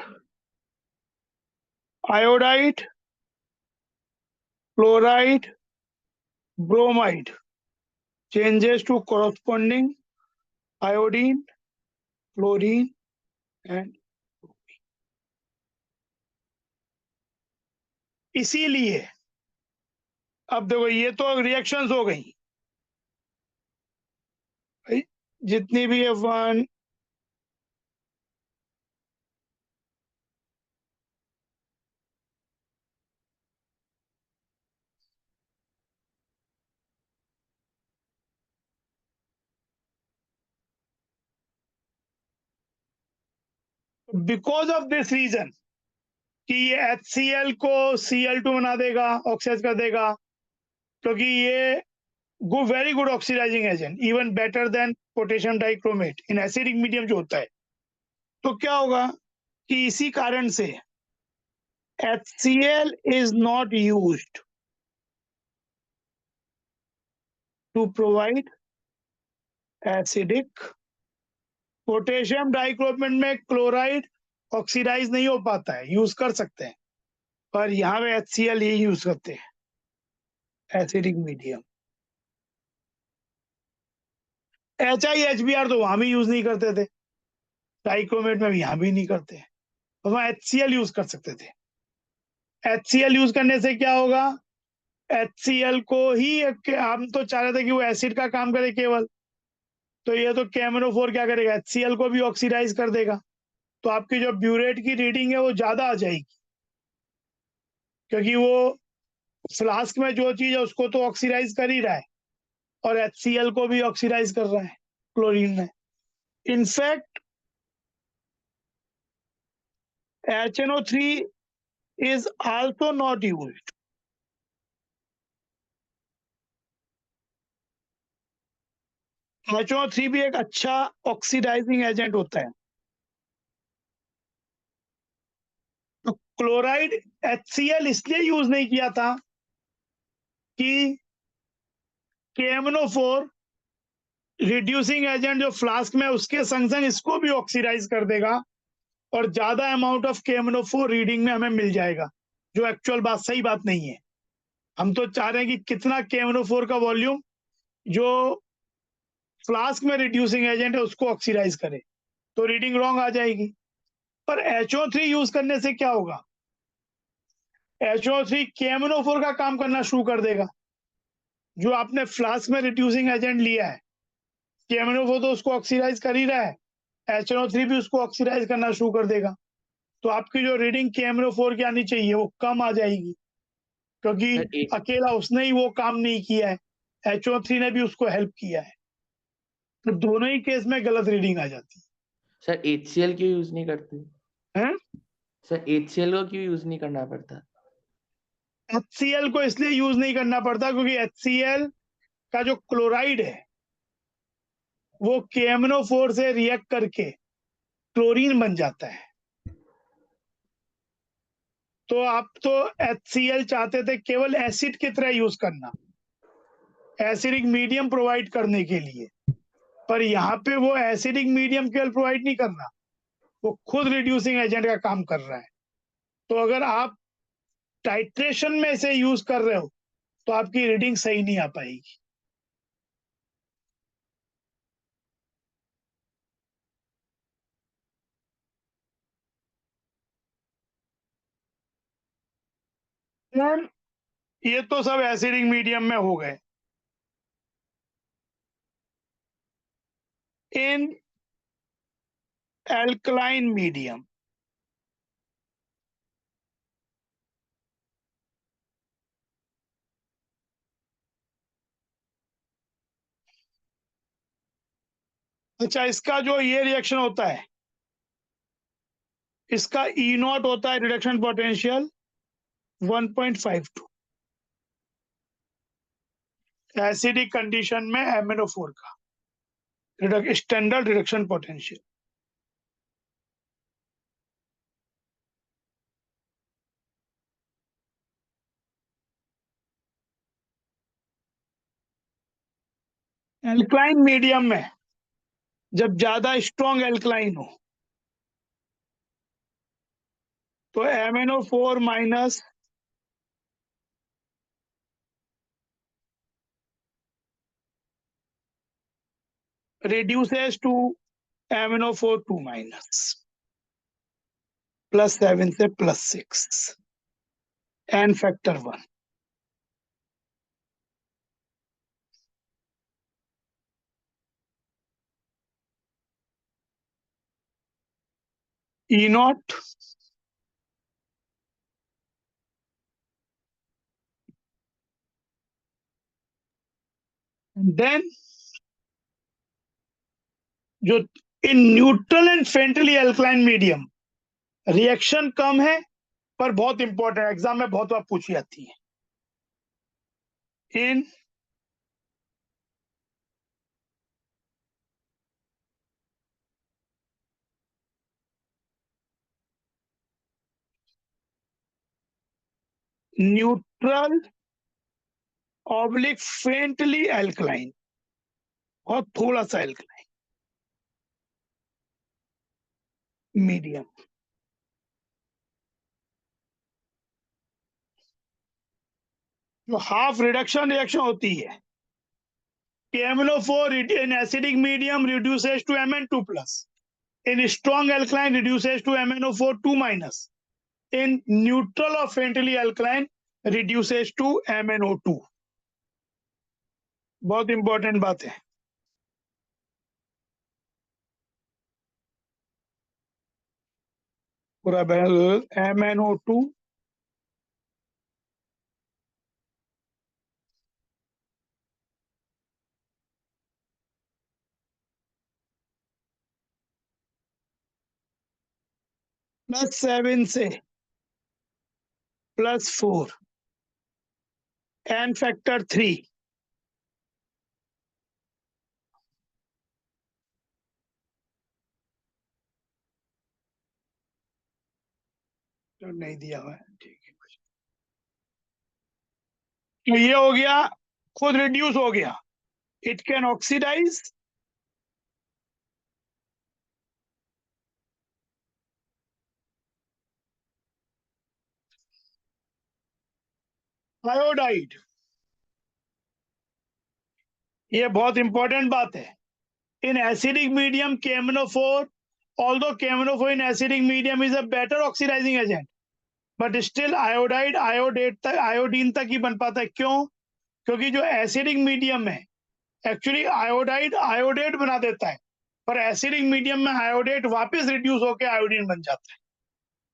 iodide, chloride, bromide changes to corresponding iodine, chlorine and इसीलिए अब देखो ये तो रिएक्शंस हो गई, जितनी भी है 1 बिकॉज ऑफ दिस रीजन कि ये HCl को Cl2 बना देगा, ऑक्सीडाइज कर देगा, क्योंकि ये very good oxidizing agent, even better than potassium dichromate in acidic medium जो होता है। तो क्या होगा कि इसी कारण से HCl is not used to provide acidic, potassium dichromate में क्लोराइड ऑक्सीडाइज नहीं हो पाता है, यूज कर सकते हैं, पर यहाँ पे HCl ही यूज करते हैं एसिडिक मीडियम। HiHBr तो वहां भी यूज नहीं करते थे, डाइक्रोमेट में भी यहाँ भी नहीं करते, तो वहां HCl यूज कर सकते थे। HCl यूज करने से क्या होगा, HCl को ही हम तो चाह रहे थे कि वो एसिड का काम करे केवल, तो ये तो KMnO4 क्या करेगा, HCl को भी ऑक्सीडाइज कर देगा, तो आपकी जो ब्यूरेट की रीडिंग है वो ज्यादा आ जाएगी, क्योंकि वो फ्लास्क में जो चीज है उसको तो ऑक्सीडाइज कर ही रहा है और HCl को भी ऑक्सीडाइज कर रहा है क्लोरीन में। In fact HNO3 is also not used. HNO3 भी एक अच्छा ऑक्सीडाइजिंग एजेंट होता है। तो क्लोराइड HCl इसलिए यूज नहीं किया था कि KMnO4 रिड्यूसिंग एजेंट जो फ्लास्क में उसके संग संग इसको भी ऑक्सीडाइज कर देगा और ज्यादा अमाउंट ऑफ KMnO4 रीडिंग में हमें मिल जाएगा, जो एक्चुअल बात सही बात नहीं है। हम तो चाह रहे हैं कि कितना KMnO4 का वॉल्यूम जो फ्लास्क में रिड्यूसिंग एजेंट है उसको ऑक्सीडाइज करे, तो रीडिंग रॉन्ग आ जाएगी। पर HO3 यूज करने से क्या होगा, HO3 KMnO4 का काम करना शुरू कर देगा। जो आपने फ्लास्क में रिड्यूसिंग एजेंट लिया है, KMnO4 तो उसको ऑक्सीडाइज कर ही रहा है, HNO3 भी उसको ऑक्सीडाइज करना शुरू कर देगा, तो आपकी जो रीडिंग KMnO4 की आनी चाहिए वो कम आ जाएगी, क्योंकि सर एक अकेला उसने ही वो काम नहीं किया है, HO3 ने भी उसको हेल्प किया है, तो दोनों ही केस में गलत रीडिंग आ जाती सर HCl क्यों यूज नहीं करते? है। सर HCl को क्यों यूज नहीं करना पड़ता? HCl को इसलिए यूज नहीं करना पड़ता क्योंकि HCl का जो क्लोराइड है वो KMnO4 से रिएक्ट करके क्लोरीन बन जाता है। तो आप तो HCl चाहते थे केवल एसिड की तरह यूज करना, एसिडिक मीडियम प्रोवाइड करने के लिए, पर यहाँ पे वो एसिडिक मीडियम केवल प्रोवाइड नहीं करना, वो खुद रिड्यूसिंग एजेंट का काम कर रहा है। तो अगर आप टाइट्रेशन में इसे यूज कर रहे हो तो आपकी रीडिंग सही नहीं आ पाएगी। Then, ये तो सब एसिडिक मीडियम में हो गए। इन एल्कलाइन मीडियम, अच्छा इसका जो ये रिएक्शन होता है इसका E0 होता है रिडक्शन पोटेंशियल 1.52, एसिडिक कंडीशन में MnO4 का standard reduction potential. Alkaline medium में जब ज्यादा स्ट्रॉन्ग एल्कलाइन हो तो MnO4 minus reduces to MnO4 2 minus +7 से +6 n फैक्टर 1। E0 देन जो in neutral and faintly alkaline medium reaction कम है पर बहुत इंपॉर्टेंट, एग्जाम में बहुत बार पूछी जाती है। In neutral oblique faintly alkaline, और थोड़ा सा एल्कलाइन मीडियम, जो हाफ रिडक्शन रिएक्शन होती है कि MnO4 in acidic medium reduces to Mn2 plus, in strong alkaline reduces to MnO4 2 minus, in neutral or faintly alkaline reduces to MnO2। बहुत important बात है। पूरा MnO2 +7 से +4 n फैक्टर 3 तो नहीं दिया हुआ है, ठीक है। तो ये हो गया, खुद रिड्यूस हो गया। इट कैन ऑक्सीडाइज आयोडाइड, ये बहुत इंपॉर्टेंट बात है। इन acidic medium KMnO4, although KMnO4 in acidic medium is a better oxidizing agent, but still iodide iodine तक ही बन पाता है। क्यों? क्योंकि जो एसिडिक मीडियम है एक्चुअली आयोडाइड आयोडेट बना देता है, पर एसिडिक मीडियम में आयोडेट वापस रिड्यूस होकर आयोडीन बन जाता है।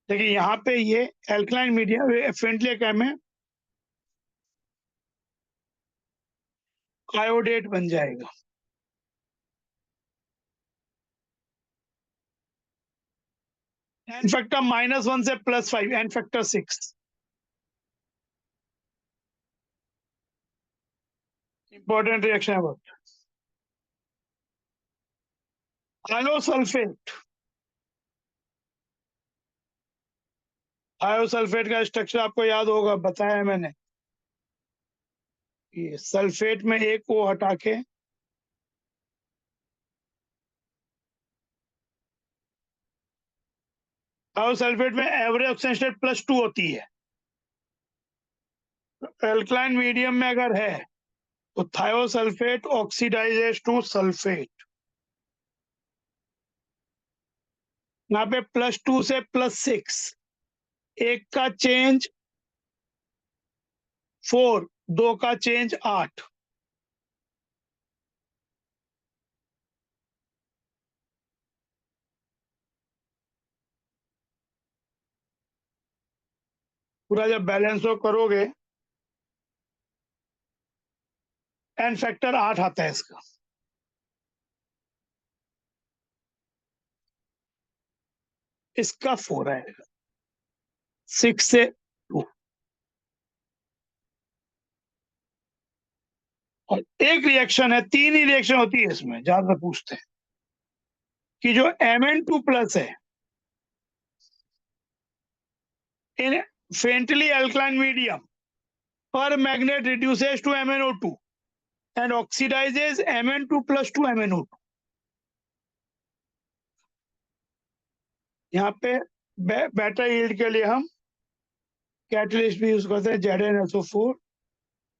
देखिए यहाँ पे ये एल्कलाइन मीडियम फ्रेंडली कैम में आयोडेट बन जाएगा। एन फैक्टर -1 से +5, एन फैक्टर 6। इंपॉर्टेंट रिएक्शन है बहुत। थायोसल्फेट, थायोसल्फेट का स्ट्रक्चर आपको याद होगा, बताया है मैंने। ये सल्फेट में एक को हटा के थायोसल्फेट में एवरेज ऑक्सीजन स्टेट +2 होती है। एल्कलाइन मीडियम में अगर है तो थायोसल्फेट ऑक्सीडाइजेस टू सल्फेट। यहाँ पे +2 से +6, एक का चेंज 4, 2 का चेंज 8। पूरा जब बैलेंस हो करोगे एन फैक्टर 8 आता है इसका। इसका 4 आएगा, 6 से 2। और एक रिएक्शन है, 3 ही रिएक्शन होती है इसमें, ज्यादा पूछते हैं कि जो Mn2+ है इन फेंटली अल्कलाइन मीडियम पर magnet reduces to MnO2। and oxidizes Mn2 plus 2 MnO2. यहाँ पे बेटर यील्ड के लिए हम कैटलिस्ट भी यूज करते हैं ZnSO4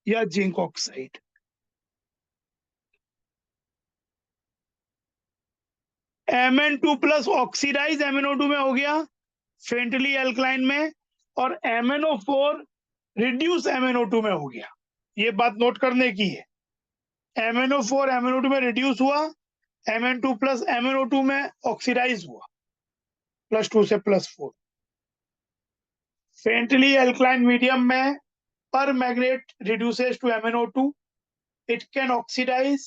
या zinc oxide. Mn2 plus oxidise MnO2 में हो गया फेंटली एल्कलाइन में, और MnO4 रिड्यूस MnO2 में हो गया। ये बात नोट करने की है, MnO4 MnO2 में रिड्यूस हुआ, Mn2 प्लस MnO2 में ऑक्सीडाइज हुआ +2 से +4। फेंटली एल्कलाइन मीडियम में permanganate reduces to MnO2. It can oxidize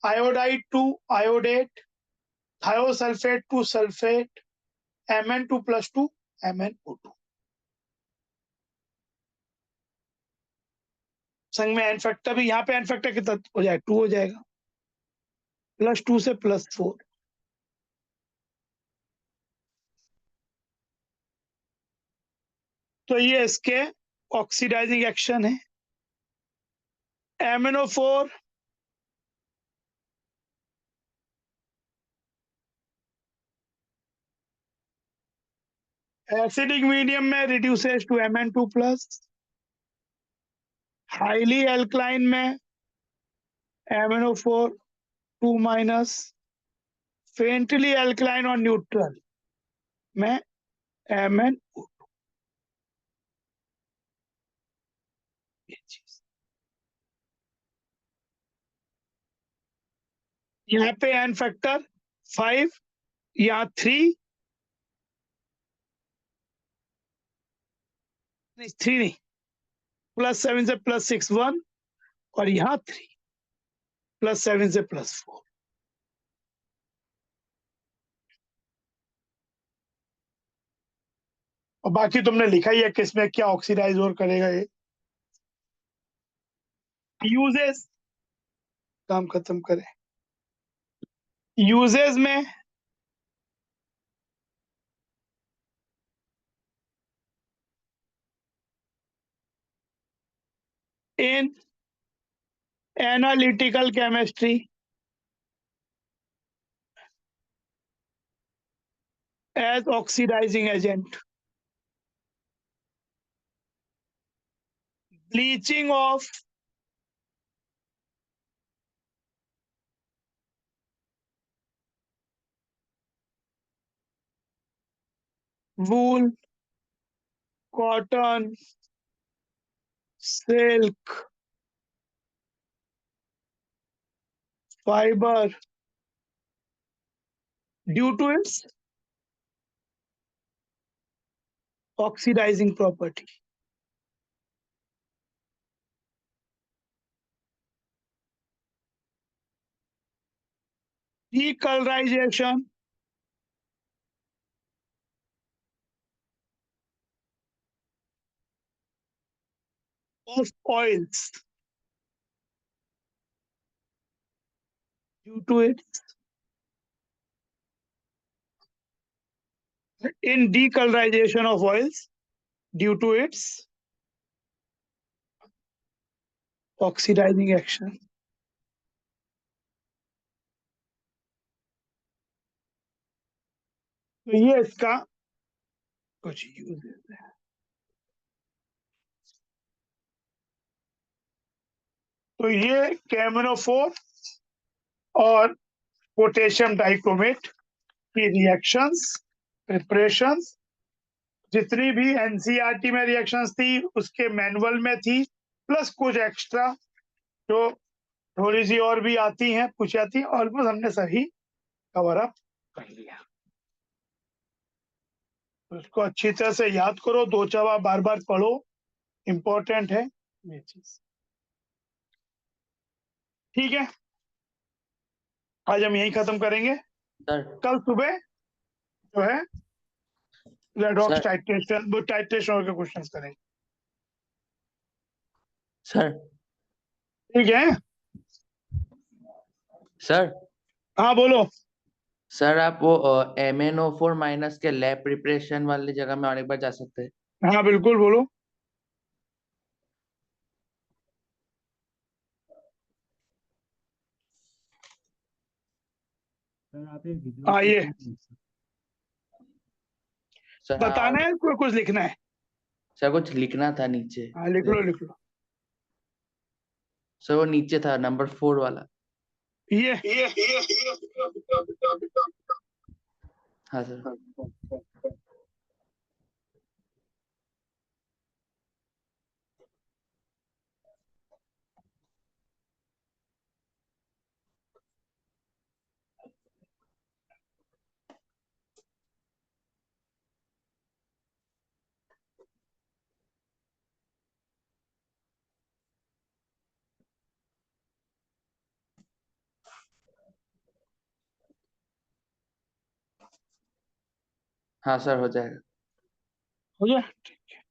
iodide to iodate, thiosulfate to sulfate, Mn2 plus 2 MnO2। संग में एन फैक्टर भी, यहाँ पे एन फैक्टर कितना हो जाएगा, 2 हो जाएगा, +2 से +4। तो ये इसके ऑक्सीडाइजिंग एक्शन है। MnO4 एसिडिक मीडियम में reduces to Mn2 plus, highly alkaline में MnO4 2 माइनस, फेंटली एल्कलाइन और न्यूट्रल में MnO2। यहाँ पे एन फैक्टर 5, यहाँ 3 नहीं, +7 से +6 1, और यहाँ 3 +7 से +4। और बाकी तुमने लिखा ही है किसमें क्या ऑक्सीडाइज और करेगा ये। यूजेस, काम खत्म करें। यूजेस में in analytical chemistry as oxidizing agent, bleaching of wool, cotton, silk, fiber due to its oxidizing property. Decolorization of oils due to its decolorization of oils due to its oxidizing action. तो ये इसका कुछ use है। तो ये KMnO4 और potassium dichromate की reactions, preparations, जितनी भी NCERT में रिएक्शंस थी उसके मैनुअल में थी, प्लस कुछ एक्स्ट्रा जो थोड़ी सी और भी आती हैं, कुछ आती हैं, ऑलमोस्ट हमने सही कवर अप कर लिया। उसको अच्छी तरह से याद करो, 2 बार बार पढ़ो, इंपॉर्टेंट है ये चीज। ठीक है, आज हम यही खत्म करेंगे। सर कल सुबह जो है रेडॉक्स सर टाइट्रेशन, वो टाइट्रेशन और के क्वेश्चंस करेंगे। सर ठीक है, सर हाँ बोलो। सर आप वो MnO4 माइनस के लैब प्रिपरेशन वाली जगह में और एक बार जा सकते हैं? हाँ बिल्कुल बोलो। सर आप ये विजुअल आइए। स्टेटमेंट सर बताना है कुछ लिखना है? सर कुछ लिखना था नीचे। हाँ लिख लो लिख लो। सर वो नीचे था नंबर 4 वाला। ये हाँ सर। हाँ सर हो जाएगा। हो गया, ठीक है।